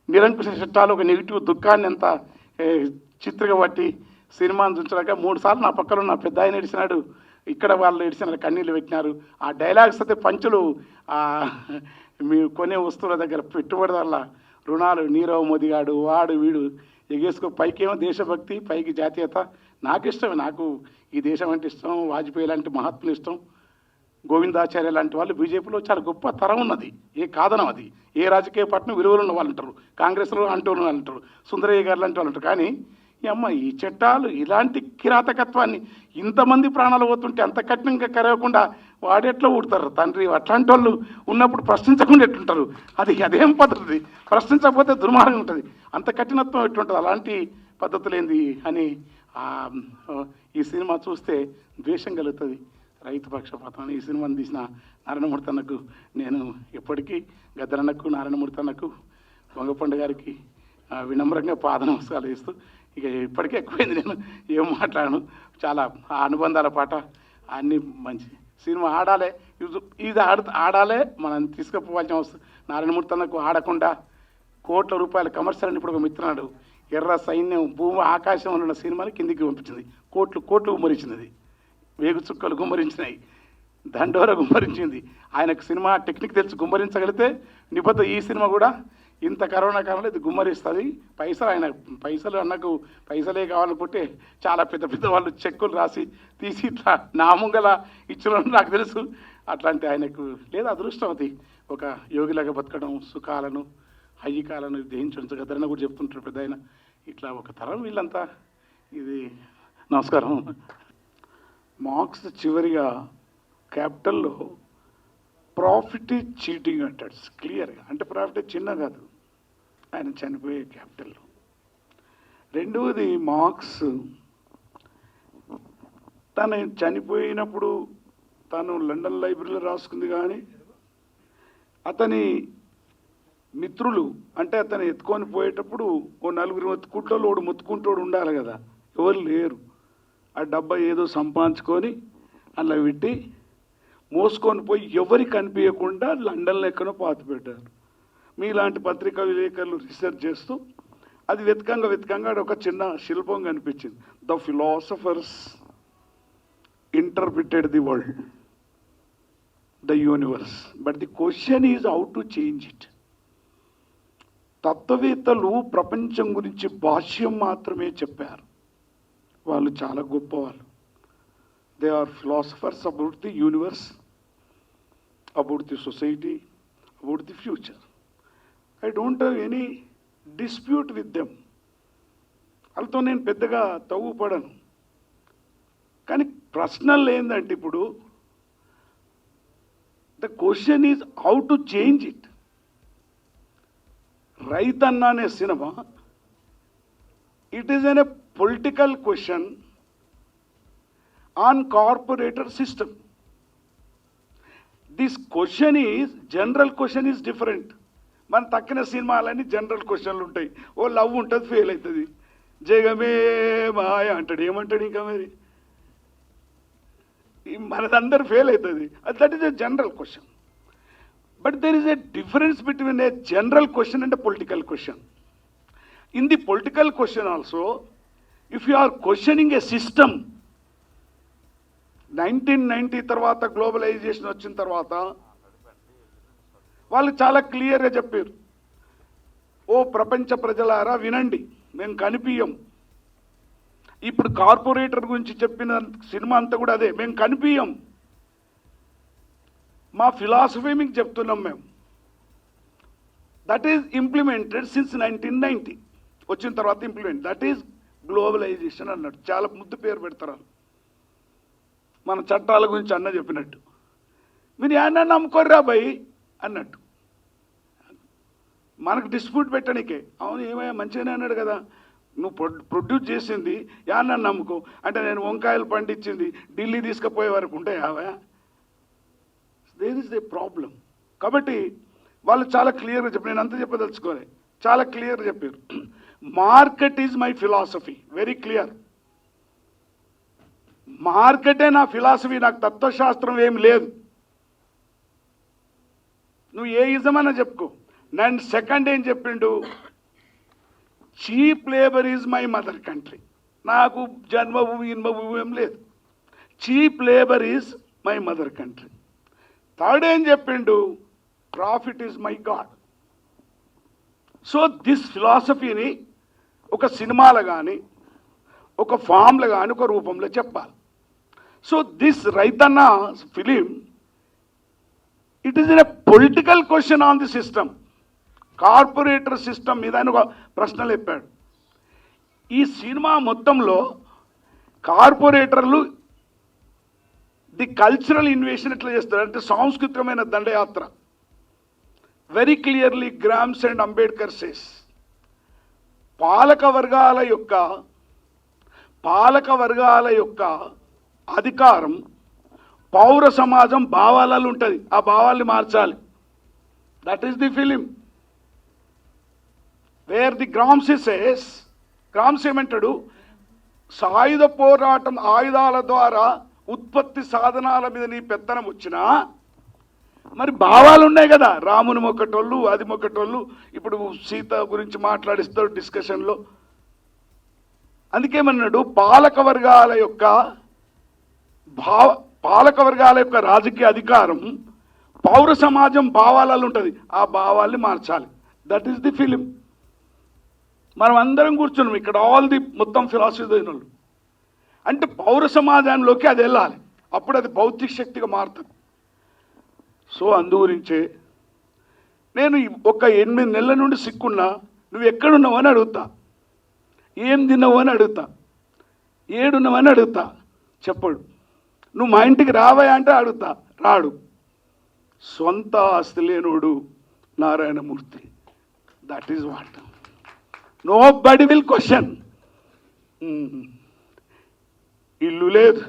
నిరంకుశ చట్టాలు, ఒక నెగిటివ్ దుఃఖాన్ని ఎంత చిత్రగా బట్టి సినిమాను చూసాక 3 సార్లు నా పక్కన నా పెద్ద ఆయన ఏడిచినాడు, ఇక్కడ వాళ్ళు ఏడిచినారు, కన్నీళ్ళు పెట్టినారు. ఆ డైలాగ్స్ అయితే పంచులు మీరు కొనే వస్తువుల దగ్గర పెట్టుబడిదారుల రుణాలు, నీరవ్ మోదీగాడు వాడు వీడు ఎగేసుకో, పైకేమో దేశభక్తి, పైకి జాతీయత. నాకు ఇష్టమే, నాకు ఈ దేశం అంటే ఇష్టం, వాజ్పేయి లాంటి మహాత్ములు ఇష్టం, గోవిందాచార్య లాంటి వాళ్ళు బీజేపీలో చాలా గొప్ప తరం ఉన్నది, ఏ కాదనం అది. ఏ రాజకీయ పార్టీని విలువలు ఉన్న వాళ్ళు అంటారు, కాంగ్రెస్లో అంటూ ఉన్న వాళ్ళు అంటారు, సుందరయ్య గారు లాంటి వాళ్ళు అంటారు. కానీ ఈ చట్టాలు ఇలాంటి కిరాతకత్వాన్ని ఇంతమంది ప్రాణాలు పోతుంటే అంత కఠినంగా కరగకుండా వాడెట్లా ఊడతారు తండ్రి? అట్లాంటి వాళ్ళు ఉన్నప్పుడు ప్రశ్నించకుండా ఎట్లుంటారు? అదేం పద్ధతి? ప్రశ్నించకపోతే దుర్మార్గం ఉంటుంది. అంత కఠినత్వం ఎట్లుంటుంది? అలాంటి పద్ధతులేంది అని ఈ సినిమా చూస్తే ద్వేషం కలుగుతుంది, రైతు పక్షపాతం. ఈ సినిమాని తీసిన నారాయణమూర్తి అన్నకు నేను ఎప్పటికీ, గద్దరన్నకు, నారాయణమూర్తి అన్నకు, వంగపండు గారికి వినమ్రంగా పాద నమస్కారాలు చేస్తూ, ఇక ఇప్పటికే ఎక్కువైంది, నేను ఏం మాట్లాడను. చాలా ఆ అనుబంధాల పాట అన్నీ మంచి సినిమా. ఆడాలి, ఇది ఆడాలి, మనం తీసుకుపోవాల్సిన అవసరం. నారాయణమూర్తి అన్నకు ఆడకుండా కోట్ల రూపాయల కమర్షియల్ అని ఇప్పుడు ఒక మిత్రున్నాడు, ఎర్ర సైన్యం భూమి ఆకాశంలో ఉన్న సినిమాని కిందికి పంపించింది, కోట్లు గుమ్మరించింది, వేగు చుక్కలు గుమ్మరించినాయి, దండోర గుమ్మరించింది. ఆయనకు సినిమా టెక్నిక్ తెలిసి గుమ్మరించగలిగితే నిబద్ధ ఈ సినిమా కూడా ఇంత కరోనా కాలంలో ఇది గుమ్మరిస్తుంది. పైసలు అన్నకు పైసలే కావాలనుకుంటే చాలా పెద్ద వాళ్ళు చెక్కులు రాసి తీసి ఇట్లా నా ముంగల ఇచ్చిన నాకు తెలుసు. అట్లాంటి ఆయనకు లేదా అదృష్టం అది, ఒక యోగిలాగా బతకడం, సుఖాలను హయ్యికాలను దహించడం. గద్దరన్న కూడా చెప్తుంటారు పెద్ద ఆయన. ఇట్లా ఒక తరం వీళ్ళంతా. ఇది నమస్కారం. మార్క్స్ చివరిగా క్యాపిటల్లో ప్రాఫిట్ ఈజ్ చీటింగ్ అంటాడు క్లియర్గా. అంటే ప్రాఫిట్ చిన్న కాదు, ఆయన చనిపోయే క్యాపిటల్లో. రెండవది మార్క్స్ తను చనిపోయినప్పుడు తను లండన్ లైబ్రరీలో రాసుకుంది, కానీ అతని మిత్రులు అంటే అతను ఎత్తుకొని పోయేటప్పుడు ఓ 4 మొత్తుకుంటోళ్ళు ఓడు మొత్తుకుంటోడు ఉండాలి కదా, ఎవరు లేరు. ఆ డబ్బా ఏదో సంపాదించుకొని అలా పెట్టి మోసుకొని పోయి ఎవరికి కనిపించకుండా లండన్లో ఎక్కడో పాతి పెట్టారు. మీలాంటి పత్రికా విలేకరులు రీసెర్చ్ చేస్తూ అది వెతకంగా ఒక చిన్న శిల్పం కనిపించింది. The philosophers interpreted the world, the universe, but the question is how to change it. తత్వవేత్తలు ప్రపంచం గురించి భాష్యం మాత్రమే చెప్పారు, వాళ్ళు చాలా గొప్పవాళ్ళు. They are philosophers about the universe, about the society, about the future. I don't have any dispute with them. వాళ్ళతో నేను పెద్దగా తవ్వుపడను. కానీ ప్రశ్నలు ఏంటంటే ఇప్పుడు the question is how to change it. Raithanna అనే సినిమా it is an a political question on corporator system. This question is general question is different. మన తక్కిన సినిమాలన్నీ జనరల్ క్వశ్చన్లు ఉంటాయి. ఓ లవ్ ఉంటుంది, ఫెయిల్ అవుతుంది, జగమే మాయ అంటాడు, ఏమంటాడు ఇంకా మరి, మనదందరూ ఫెయిల్ అవుతుంది. That is a general question. But there is a difference between a general question and a political question. In the political question also, if you are questioning a system, 1990 తర్వాత globalisation వచ్చిన తర్వాత వాళ్ళు చాలా క్లియర్గా చెప్పారు, ఓ ప్రపంచ ప్రజలారా వినండి, మేము కనిపించం. ఇప్పుడు కార్పొరేటర్ గురించి చెప్పిన సినిమా అంతా కూడా అదే, మేము కనిపించం, మా ఫిలాసఫీ మీకు చెప్తున్నాం మేము. That is implemented since 1990. వచ్చిన తర్వాత ఇంప్లిమెంట్, దట్ ఈజ్ గ్లోబలైజేషన్ అన్నాడు. చాలా ముద్దు పేరు పెడతారు మన చట్టాల గురించి అన్న చెప్పినట్టు. మీరు ఏమన్నా నమ్ముకోర్రా భయ్ అన్నట్టు, మనకు డిస్ప్యూట్ పెట్టడానికే. అవును ఏమయ్యా మంచిగానే అన్నాడు కదా, నువ్వు ప్రొడ్యూస్ చేసింది ఏమన్నా నమ్ముకో అంటే, నేను వంకాయలు పండించింది ఢిల్లీ తీసుకుపోయే వరకు ఉంటాయావా? There is the problem. కాబట్టి వాళ్ళు చాలా క్లియర్గా చెప్పారు, నేను అంతా చెప్పదలుచుకోలే, చాలా క్లియర్గా చెప్పారు. Market is my philosophy, very clear. మార్కెటే నా ఫిలాసఫీ, నాకు తత్వశాస్త్రం ఏం లేదు. నువ్వు ఏ ఇజమన్నా చెప్పుకో. నేను సెకండ్ ఏం చెప్పిండు, cheap labour is my mother country. నాకు జన్మభూమి జన్మభూమి ఏం లేదు, cheap labour is my mother country. Third ఏం చెప్పిండు, profit is my god. So this ఫిలాసఫీని ఒక సినిమాలో కానీ ఒక ఫామ్లో కానీ ఒక రూపంలో చెప్పాలి. So this Raithanna film, it is a political question on the system. Corporator system మీద ఆయన ఒక ప్రశ్నలు చెప్పాడు. ఈ సినిమా మొత్తంలో కార్పొరేటర్లు ది కల్చరల్ ఇన్వేషన్ ఎట్లా చేస్తారు అంటే, సాంస్కృతికమైన దండయాత్ర. Very clearly grams and Ambedkar says, పాలక వర్గాల యొక్క అధికారం పౌర సమాజం భావాలలో ఉంటుంది, ఆ భావాల్ని మార్చాలి. That is the film. Wear the Gramsci says, Gramsci ఏమంటాడు, సాయుధ పోరాటం ఆయుధాల ద్వారా ఉత్పత్తి సాధనాల మీద నీ పెత్తనం వచ్చినా మరి భావాలు ఉన్నాయి కదా, రాముని మొక్కటోళ్ళు అది మొక్కటోళ్ళు. ఇప్పుడు సీత గురించి మాట్లాడిస్తారు డిస్కషన్లో. అందుకేమన్నాడు, పాలక వర్గాల యొక్క రాజకీయ అధికారం పౌర సమాజం భావాలలో ఉంటుంది, ఆ భావాల్ని మార్చాలి. That is the film. మనం అందరం కూర్చున్నాం ఇక్కడ, ఆల్ ది మొత్తం ఫిలాసఫీ అయిన వాళ్ళు. అంటే పౌర సమాజంలోకి అది వెళ్ళాలి, అప్పుడు అది భౌతిక శక్తిగా మారుతుంది. సో అందుగురించే నేను ఒక 8 నెలల నుండి సిక్కున్నా, నువ్వు ఎక్కడున్నావు అని అడుగుతా, ఏం తిన్నావు అని అడుగుతా, ఏడున్నావని అడుగుతా, చెప్పడు. నువ్వు మా ఇంటికి రావా అంటే అడుగుతా, రాడు. సొంత ఆస్తి లేనోడు Narayanamurthy. That is what. Nobody will question. ఇల్లు లేదు,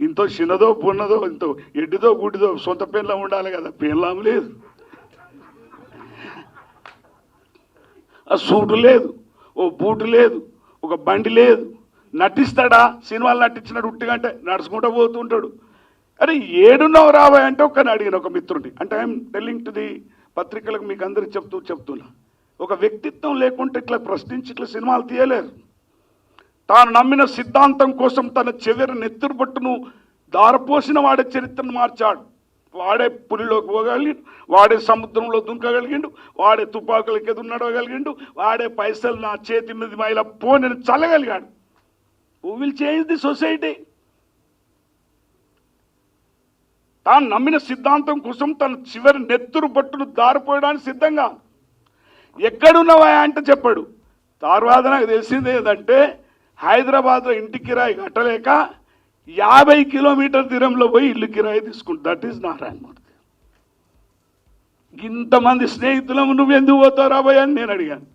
ఇంతో చిన్నదో పున్నదో, ఇంతో ఎడ్డిదో గుడ్డిదో, సొంత పెన్లం ఉండాలి కదా, పెన్లాం లేదు, ఆ సూటు లేదు, ఓ బూటు లేదు, ఒక బండి లేదు. నటిస్తాడా? సినిమాలు నటించినాడు ఉట్టిగంటే నడుచుకుంటూ పోతుంటాడు. అరే ఏడున్నావు రావా అంటే ఒక్కని అడిగిన ఒక మిత్రుడిని. అంటే ఐఎమ్ టెల్లింగ్ టు ది పత్రికలకు మీకు అందరికి చెప్తున్నా, ఒక వ్యక్తిత్వం లేకుంటే ఇట్లా ప్రశ్నించి ఇట్లా సినిమాలు తీయలేరు. తాను నమ్మిన సిద్ధాంతం కోసం తన చివరి నెత్తురుబట్టును దారపోసిన వాడే చరిత్రను మార్చాడు. వాడే పులిలోకి పోగలిగిండు, వాడే సముద్రంలో దుంకగలిగిండు, వాడే తుపాకులకి నడవగలిగిండు, వాడే పైసలు నా చేతి మీద మైల పోని చల్లగలిగాడు. Who will change the society? తాను నమ్మిన సిద్ధాంతం కోసం తన చివరి నెత్తురు బట్టును దారిపోయడానికి సిద్ధంగా. ఎక్కడున్నవా అంటే చెప్పాడు. తర్వాత నాకు తెలిసింది ఏంటంటే, హైదరాబాద్లో ఇంటి కిరాయి కట్టలేక 50 కిలోమీటర్ దూరంలో పోయి ఇల్లు కిరాయి తీసుకుంటు. That is Narayanamurthy. ఇంతమంది స్నేహితులము నువ్వు ఎందుకు పోతావు రాబోయే అని నేను అడిగాను.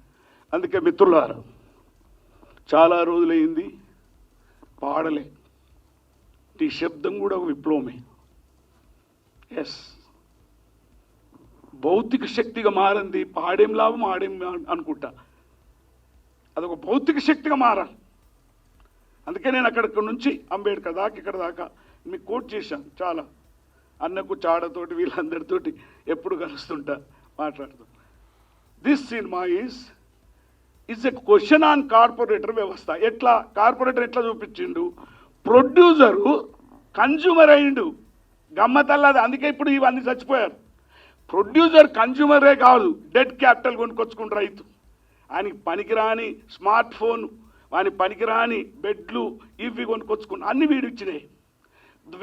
అందుకే మిత్రులారా, చాలా రోజులైంది పాడలే. ఈ శబ్దం కూడా ఒక విప్లవమే. ఎస్, భౌతిక శక్తిగా మారింది. పాడేం లాభం ఆడేం అనుకుంటా, అదొక భౌతిక శక్తిగా మారాలి. అందుకే నేను అక్కడి నుంచి అంబేద్కర్ దాకా ఇక్కడ దాకా మీకు కోట్ చేశాను చాలా. అన్నకు చాడతోటి వీళ్ళందరితోటి ఎప్పుడు కలుస్తుంటా, మాట్లాడుతూ. This cinema is a question on corporator వ్యవస్థ. ఎట్లా కార్పొరేటర్ ఎట్లా చూపించిండు, ప్రొడ్యూసరు కన్జ్యూమర్ అయిండు. గమ్మతల్లాది. అందుకే ఇప్పుడు ఇవన్నీ చచ్చిపోయారు. ప్రొడ్యూసర్ కన్జ్యూమరే కాదు, డెడ్ క్యాపిటల్ కొనుక్కొచ్చుకుంటారు రైతు. ఆయనకి పనికిరాని స్మార్ట్ ఫోన్, వాని పనికిరాని బెడ్లు ఇవి కొనుక్కొచ్చుకున్నా, అన్ని వీడు ఇచ్చినాయి.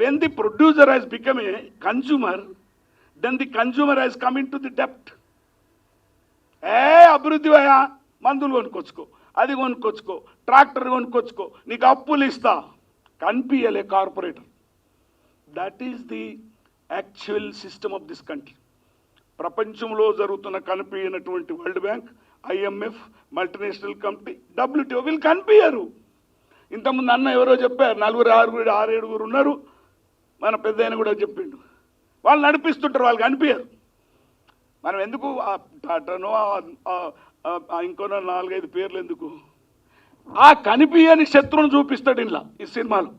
When the producer has become a consumer, then the consumer has come into the డెప్ట్. అభివృద్ధి అయ్యా, మందులు కొనుక్కొచ్చుకో, అది కొనుక్కొచ్చుకో, ట్రాక్టర్ కొనుక్కొచ్చుకో, నీకు అప్పులు ఇస్తా, కనిపించలే corporator. That is the actual system of this country. ప్రపంచంలో జరుగుతున్న కనిపించినటువంటి world bank, IMF, multinational company, WTO వీళ్ళు కనిపించరు. ఇంతకుముందు అన్న ఎవరో చెప్పారు, 6-7 ఉన్నారు. మన పెద్ద ఆయన కూడా చెప్పిండు, వాళ్ళు నడిపిస్తుంటారు, వాళ్ళు కనిపించరు. మనం ఎందుకు టాటానో ఇంకో 4-5 పేర్లు ఎందుకు? ఆ కనిపించని శత్రువును చూపిస్తాడు ఇలా ఈ సినిమాలో.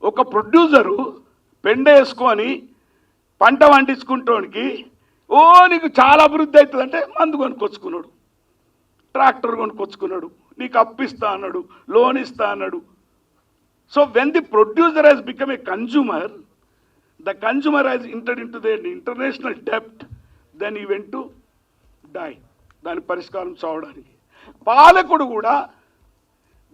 ఒక ప్రొడ్యూసరు పెండేసుకొని పంట పండించుకుంటానికి, నీకు చాలా అభివృద్ధి అవుతుందంటే మందు కొనుక్కొచ్చుకున్నాడు, ట్రాక్టర్ కొనుక్కొచ్చుకున్నాడు, నీకు అప్పిస్తా అన్నాడు, లోన్ ఇస్తా అన్నాడు. So when the producer has become a consumer, the consumer has entered into the international డెప్ట్, then he went to die. దాని పరిష్కారం చావడానికి పాలకుడు కూడా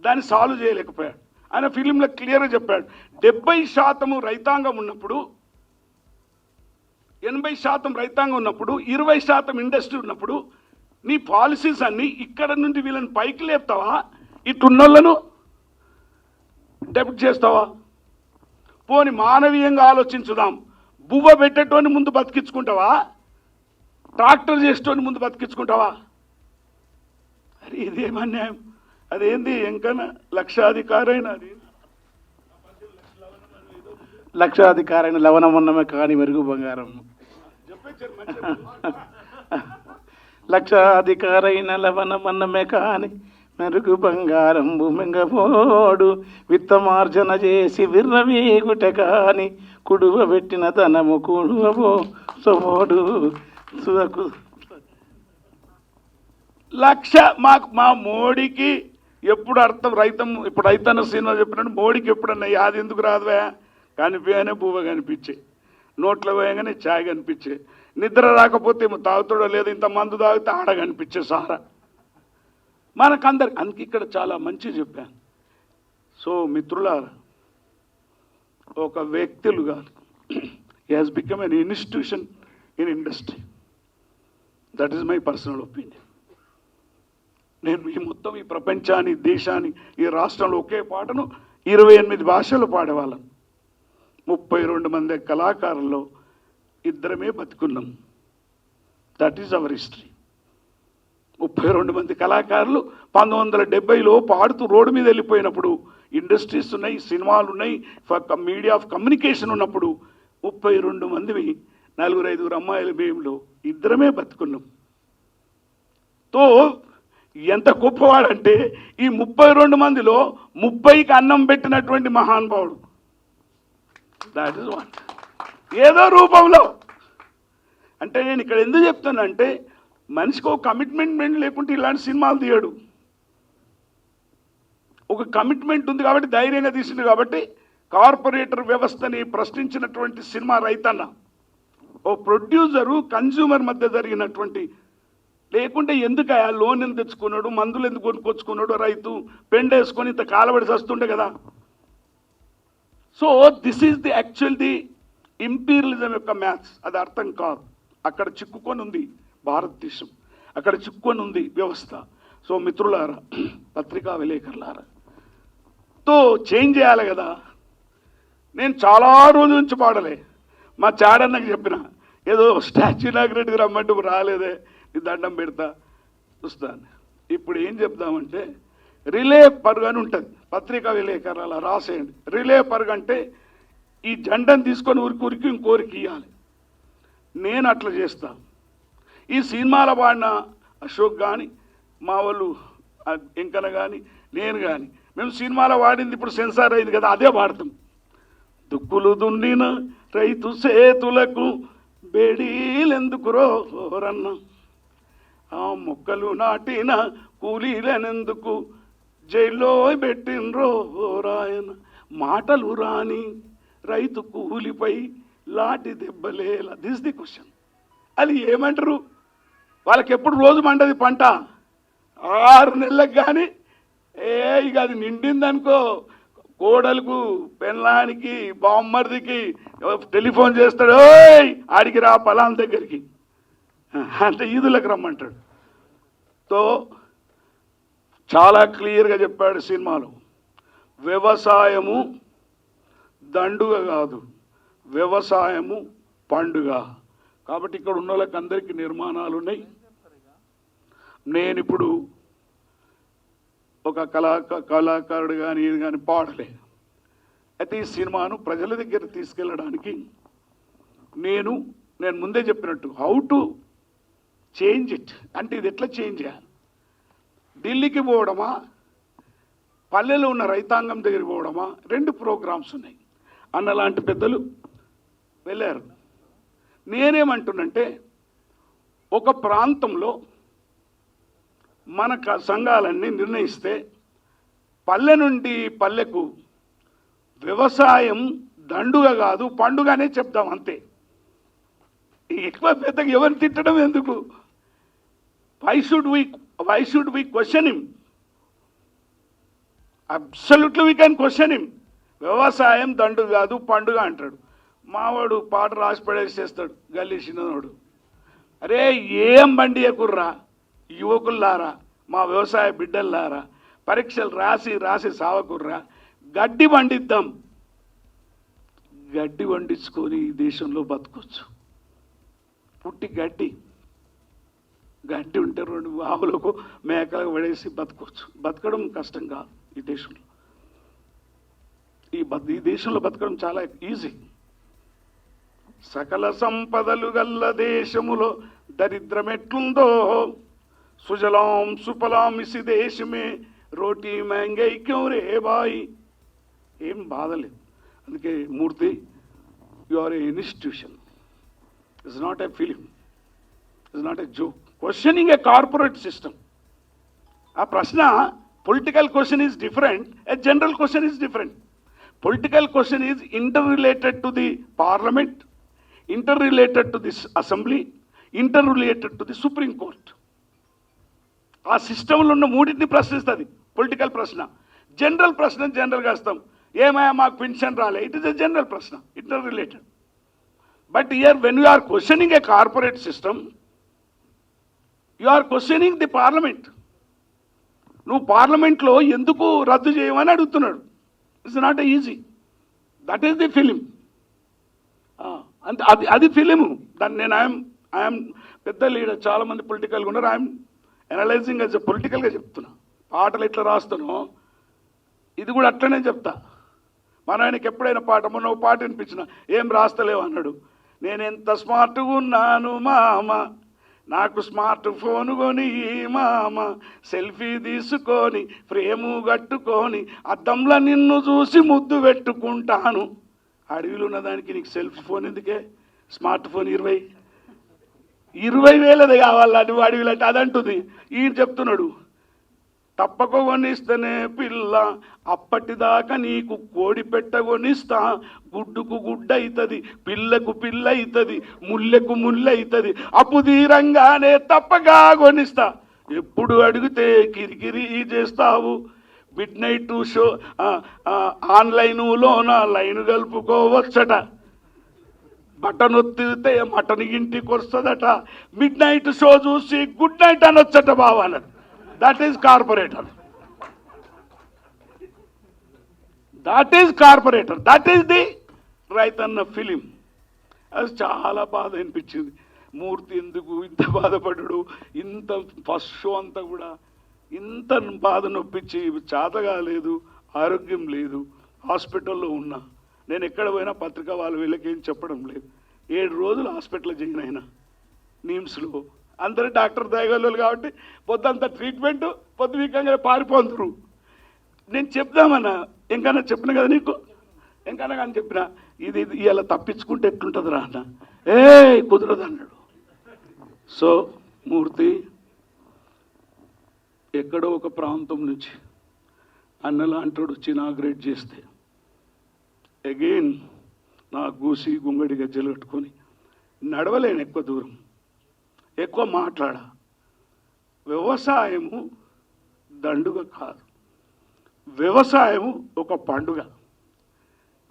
దాన్ని సాల్వ్ చేయలేకపోయాడు. ఆయన ఫిలింలో క్లియర్గా చెప్పాడు, 70% రైతాంగం ఉన్నప్పుడు, 80% రైతాంగం ఉన్నప్పుడు, 20% ఇండస్ట్రీ ఉన్నప్పుడు, నీ పాలసీస్ అన్నీ ఇక్కడ నుండి వీళ్ళని పైకి లేపుతావా, ఇటున్నోళ్ళను డెప్ట్ చేస్తావా? పోని మానవీయంగా ఆలోచించుదాం. బువ్వ పెట్టేటోని ముందు బతికించుకుంటావా, ట్రాక్టర్ చేసేటోని ముందు బతికించుకుంటావా? అరే ఇదేమన్యాయం. అదేంది ఎంకన్నా లక్షాధికారైన, అది లక్షాధికారైన లవణమన్నమే కాని మెరుగు బంగారం. లక్షాధికారైన లవణమన్నమే కాని మెరుగు బంగారం భూమింగపోడు, విత్తమార్జన చేసి విర్రవీగుట కాని కుడువ పెట్టిన ధనము కుడువబో సోడు సుదకు. మా మోడీకి ఎప్పుడు అర్థం రైతం. ఇప్పుడు రైతన్న సినిమా చెప్పినట్టు మోడీకి ఎప్పుడన్నా యాది ఎందుకు రాదువా? కనిపించగానే బువ్వ కనిపించే, నోట్లో పోయగానే ఛాయ్ కనిపించే, నిద్ర రాకపోతే ఏమో తాగుతాడో లేదు, ఇంత మందు తాగితే ఆడ కనిపించే సారా మనకందరికి. అందుకే ఇక్కడ చాలా మంచి చెప్పాను. సో మిత్రులారా, ఒక వ్యక్తులు కాదు, he has become an institution in industry. That is my personal opinion. నేను ఈ మొత్తం ఈ ప్రపంచాన్ని, దేశాన్ని, ఈ రాష్ట్రంలో ఒకే పాటను 28 భాషలు పాడేవాళ్ళం. 32 మంది కళాకారుల్లో 2 బతుకున్నాం. That is our history. 32 మంది కళాకారులు 1970లో పాడుతూ రోడ్డు మీద వెళ్ళిపోయినప్పుడు, ఇండస్ట్రీస్ ఉన్నాయి, సినిమాలు ఉన్నాయి, మీడియా ఆఫ్ కమ్యూనికేషన్ ఉన్నప్పుడు 32 మందివి 4-5 అమ్మాయిల భీములో 2 బతుకున్నాం. తో ఎంత గొప్పవాడంటే ఈ 32 మందిలో 30కి అన్నం పెట్టినటువంటి మహానుభావుడు. That is what. ఏదో రూపంలో అంటే నేను ఇక్కడ ఎందుకు చెప్తానంటే, మనిషికి ఒక కమిట్మెంట్ లేకుంటే ఇలాంటి సినిమాలు తీయడు. ఒక కమిట్మెంట్ ఉంది కాబట్టి ధైర్యంగా తీసింది కాబట్టి కార్పొరేటర్ వ్యవస్థని ప్రశ్నించినటువంటి సినిమా రైతన్న. ఓ ప్రొడ్యూసరు కన్జ్యూమర్ మధ్య జరిగినటువంటి, లేకుంటే ఎందుకు లోన్ ఎందుకు తెచ్చుకున్నాడు, మందులు ఎందుకు కొనుక్కొచ్చుకున్నాడు, రైతు పెండేసుకొని ఇంత కాలబడి వస్తుండే కదా. So this is the actual the imperialism యొక్క మ్యాథ్స్. అది అర్థం కాదు. అక్కడ చిక్కుకొని ఉంది భారతదేశం, అక్కడ చిక్కుకొని ఉంది వ్యవస్థ. సో మిత్రులారా, పత్రికా విలేకరులారా, తో చేంజ్ చేయాలి కదా. నేను చాలా రోజుల నుంచి పాడలే. మా చాడన్నకి చెప్పిన, ఏదో స్టాచ్యూ ఇనాగ్రేట్కి రమ్మంటే రాలేదే, నీ దండం పెడతా చూస్తాను. ఇప్పుడు ఏం చెప్దామంటే రిలే పరుగు అని ఉంటుంది, పత్రికా విలేకరు అలా రాసేయండి. రిలే పరుగు అంటే ఈ జెండాను తీసుకొని ఉరికి ఇంకోరికి ఇవ్వాలి. నేను అట్లా చేస్తా. ఈ సినిమాల వాడిన అశోక్ కానీ మా వాళ్ళు ఇంకన కానీ నేను కానీ మేము సినిమాలో వాడింది ఇప్పుడు సెన్సార్ అయింది కదా, అదే వాడతాం. దుక్కులు దున్నిన రైతు సేతులకు బేడీలెందుకు రోరన్న, ఆ మొక్కలు నాటిన కూలీలనెందుకు జైల్లో పెట్టినరో రాయన, మాటలు రాని రైతు కూలిపై లాటి దెబ్బలేలా. This the question. అది ఏమంటారు? వాళ్ళకి ఎప్పుడు రోజు మండది పంట, 6 నెలలకు కానీ ఇక అది నిండిందనుకో కోడలకు పెళ్ళానికి బామ్మర్దికి టెలిఫోన్ చేస్తాడు, ఓయ్ ఆడికి రా పలాన్ దగ్గరికి అంటే ఈదులకు రమ్మంటాడు. తో చాలా క్లియర్గా చెప్పాడు సినిమాలో, వ్యవసాయము దండుగ కాదు, వ్యవసాయము పండుగ. కాబట్టి ఇక్కడ ఉన్న వాళ్ళకి అందరికీ నిర్మాణాలు ఉన్నాయి. నేను ఇప్పుడు ఒక కళాకారుడు కానీ ఇది కానీ పాడలే. అయితే ఈ సినిమాను ప్రజల దగ్గర తీసుకెళ్ళడానికి నేను ముందే చెప్పినట్టు హౌ టు చేంజ్ ఇట్ అంటే ఇది ఎట్లా చేంజ్ చేయాలి. ఢిల్లీకి పోవడమా, పల్లెలో ఉన్న రైతాంగం దగ్గరికి పోవడమా, 2 ప్రోగ్రామ్స్ ఉన్నాయి. అన్నలాంటి పెద్దలు వెళ్ళారు. నేనేమంటున్నంటే ఒక ప్రాంతంలో మన సంఘాలన్నీ నిర్ణయిస్తే పల్లె నుండి పల్లెకు వ్యవసాయం దండుగ కాదు పండుగనే చెప్దాం అంతే. ఎక్కువ పెద్దగా ఎవరిని తిట్టడం ఎందుకు? Why should we question him? Absolutely we can question him. వ్యవసాయం దండుగ కాదు పండుగ అంటాడు. మావాడు పాట రాసి పడేసేస్తాడు గల్లీసినోడు. అరే ఏం బండి ఎక్కుర్రా యువకుల్లారా, మా వ్యవసాయ బిడ్డల్లారా, పరీక్షలు రాసి సావకుర్రా, గడ్డి పండిద్దాం. గడ్డి పండించుకొని ఈ దేశంలో బతకొచ్చు. పుట్టి గడ్డి ఉంటే 2 ఆవులకు మేకలకు పడేసి బతకొచ్చు. బతకడం కష్టం కాదు ఈ దేశంలో. ఈ దేశంలో బతకడం చాలా ఈజీ. సకల సంపదలు గల్ల దేశములో దరిద్రం ఎట్లుందో, సుజలాం సుఫలాం ఇసి దేశమే రోటీ మ్యాంగై క్యూ రే బాయి. ఏం బాధలేదు. అందుకే Murthy, you are a institution, it's not a film, it's not a joke. Questioning a corporate system. ఆ ప్రశ్న political question is different, a general question is different. Political question is interrelated to the parliament, interrelated to this assembly, interrelated to the supreme court. ఆ సిస్టంలో ఉన్న 3ని ప్రశ్నిస్తుంది political ప్రశ్న. General ప్రశ్న జనరల్గా వస్తాం, ఏమయ్యా మాకు పెన్షన్ రాలే, ఇట్ ఈస్ ఎ జనరల్ ప్రశ్న, interrelated. But here when you are questioning a corporate system, you are questioning the parliament. నువ్వు పార్లమెంట్లో ఎందుకు రద్దు చేయమని అడుగుతున్నాడు. It's not easy. That is the film. అంటే అది ఫిలిము. దాన్ని నేను ఐఎమ్ పెద్ద లీడర్, చాలామంది పొలిటికల్గా ఉన్నారు. ఐఎమ్ అనలైజింగ్ యాజ్ ఎ పొలిటికల్గా చెప్తున్నా. పాటలు ఎట్లా రాస్తానో ఇది కూడా అట్లనే చెప్తా. మన ఆయనకి ఎప్పుడైనా పాట, మొన్న ఒక పాట వినిపించిన, ఏం రాస్తలేవు అన్నాడు. నేను ఎంత స్మార్ట్గా ఉన్నాను మామ, నాకు స్మార్ట్ ఫోన్ కొని మామ, సెల్ఫీ తీసుకొని ఫ్రేము కట్టుకొని అద్దంలో నిన్ను చూసి ముద్దు పెట్టుకుంటాను. అడవిలో ఉన్నదానికి నీకు సెల్ఫీ ఫోన్ ఎందుకే? స్మార్ట్ ఫోన్ 20,000 కావాలి నువ్వు అడవిలో అంటే అదంటుంది. ఈయన చెప్తున్నాడు, తప్పక కొనిస్తేనే పిల్ల, అప్పటిదాకా నీకు కోడి పెట్ట కొనిస్తా, గుడ్డుకు గుడ్డ అవుతుంది, పిల్లకు పిల్ల అవుతుంది, ముల్లెకు ముళ్ళ అవుతుంది, అప్పు తీరంగానే తప్పగా కొనిస్తా. ఎప్పుడు అడిగితే కిరికిరి చేస్తావు, మిడ్ నైట్ షో ఆన్లైన్లోన లైన్ కలుపుకోవచ్చట, బటన్ ఒత్తితే మటన్ ఇంటికి వస్తుందట, మిడ్ నైట్ షో చూసి గుడ్ నైట్ అనొచ్చట బావా అన్నది. That is corporator. That is corporator. That is the Raithanna film. అది చాలా బాధ అనిపించింది. మూర్తి ఎందుకు ఇంత బాధపడ్డాడు, ఇంత ఫస్ట్ షో అంతా కూడా ఇంత బాధ నొప్పించి చేత కాలేదు, ఆరోగ్యం లేదు, హాస్పిటల్లో ఉన్నా. నేను ఎక్కడ పోయినా పత్రిక వాళ్ళు వీళ్ళకేం చెప్పడం లేదు. 7 రోజులు హాస్పిటల్లో జాయిన్ అయినా నిమ్స్లో. అందరూ డాక్టర్ దయగలరు కాబట్టి పొద్దంతా ట్రీట్మెంట్, పొద్దు వీకంగా పారిపోతురు. నేను చెప్దామన్నా, ఇంకన్నా చెప్పిన కదా నీకు, ఇంకన్నా కానీ చెప్పిన ఇది ఇలా తప్పించుకుంటే ఎట్లుంటుంది రా అన్న. కుదరదు అన్నాడు. సో మూర్తి ఎక్కడో ఒక ప్రాంతం నుంచి అన్నలాంటోడు వచ్చి ఇనాగ్రేట్ చేస్తే అగైన్ నా గూసి గుంగడి గజ్జలు కట్టుకొని నడవలేను ఎక్కువ దూరం, ఎక్కువ మాట్లాడా. వ్యవసాయము దండుగ కాదు, వ్యవసాయము ఒక పండుగ.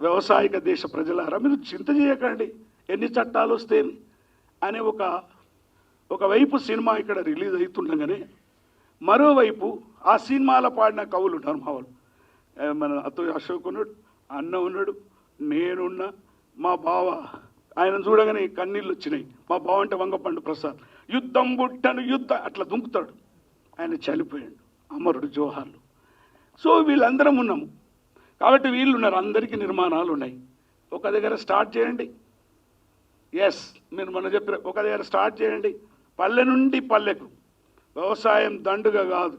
వ్యవసాయక దేశ ప్రజలారా మీరు చింత చేయకండి ఎన్ని చట్టాలు వస్తాయని అనే ఒకవైపు సినిమా ఇక్కడ రిలీజ్ అవుతుండగానే మరోవైపు ఆ సినిమాలో పాడిన కవులు ఉన్నారు. మా వాళ్ళు మన అతో అశోక్ ఉన్నాడు, అన్న ఉన్నాడు, నేనున్నా, మా బావ. ఆయన చూడగానే కన్నీళ్ళు వచ్చినాయి. మా బావ అంటే వంగపండు ప్రసాద్. యుద్ధం బుట్టను యుద్ధం అట్లా దుంకుతాడు. ఆయన చనిపోయాడు, అమరుడు జోహార్లు. సో వీళ్ళందరం ఉన్నాము కాబట్టి వీళ్ళు ఉన్నారు, అందరికీ నిర్మాణాలు ఉన్నాయి. ఒక దగ్గర స్టార్ట్ చేయండి. ఎస్, మీరు మొన్న చెప్పారు, ఒక దగ్గర స్టార్ట్ చేయండి. పల్లె నుండి పల్లెకు వ్యవసాయం దండుగా కాదు,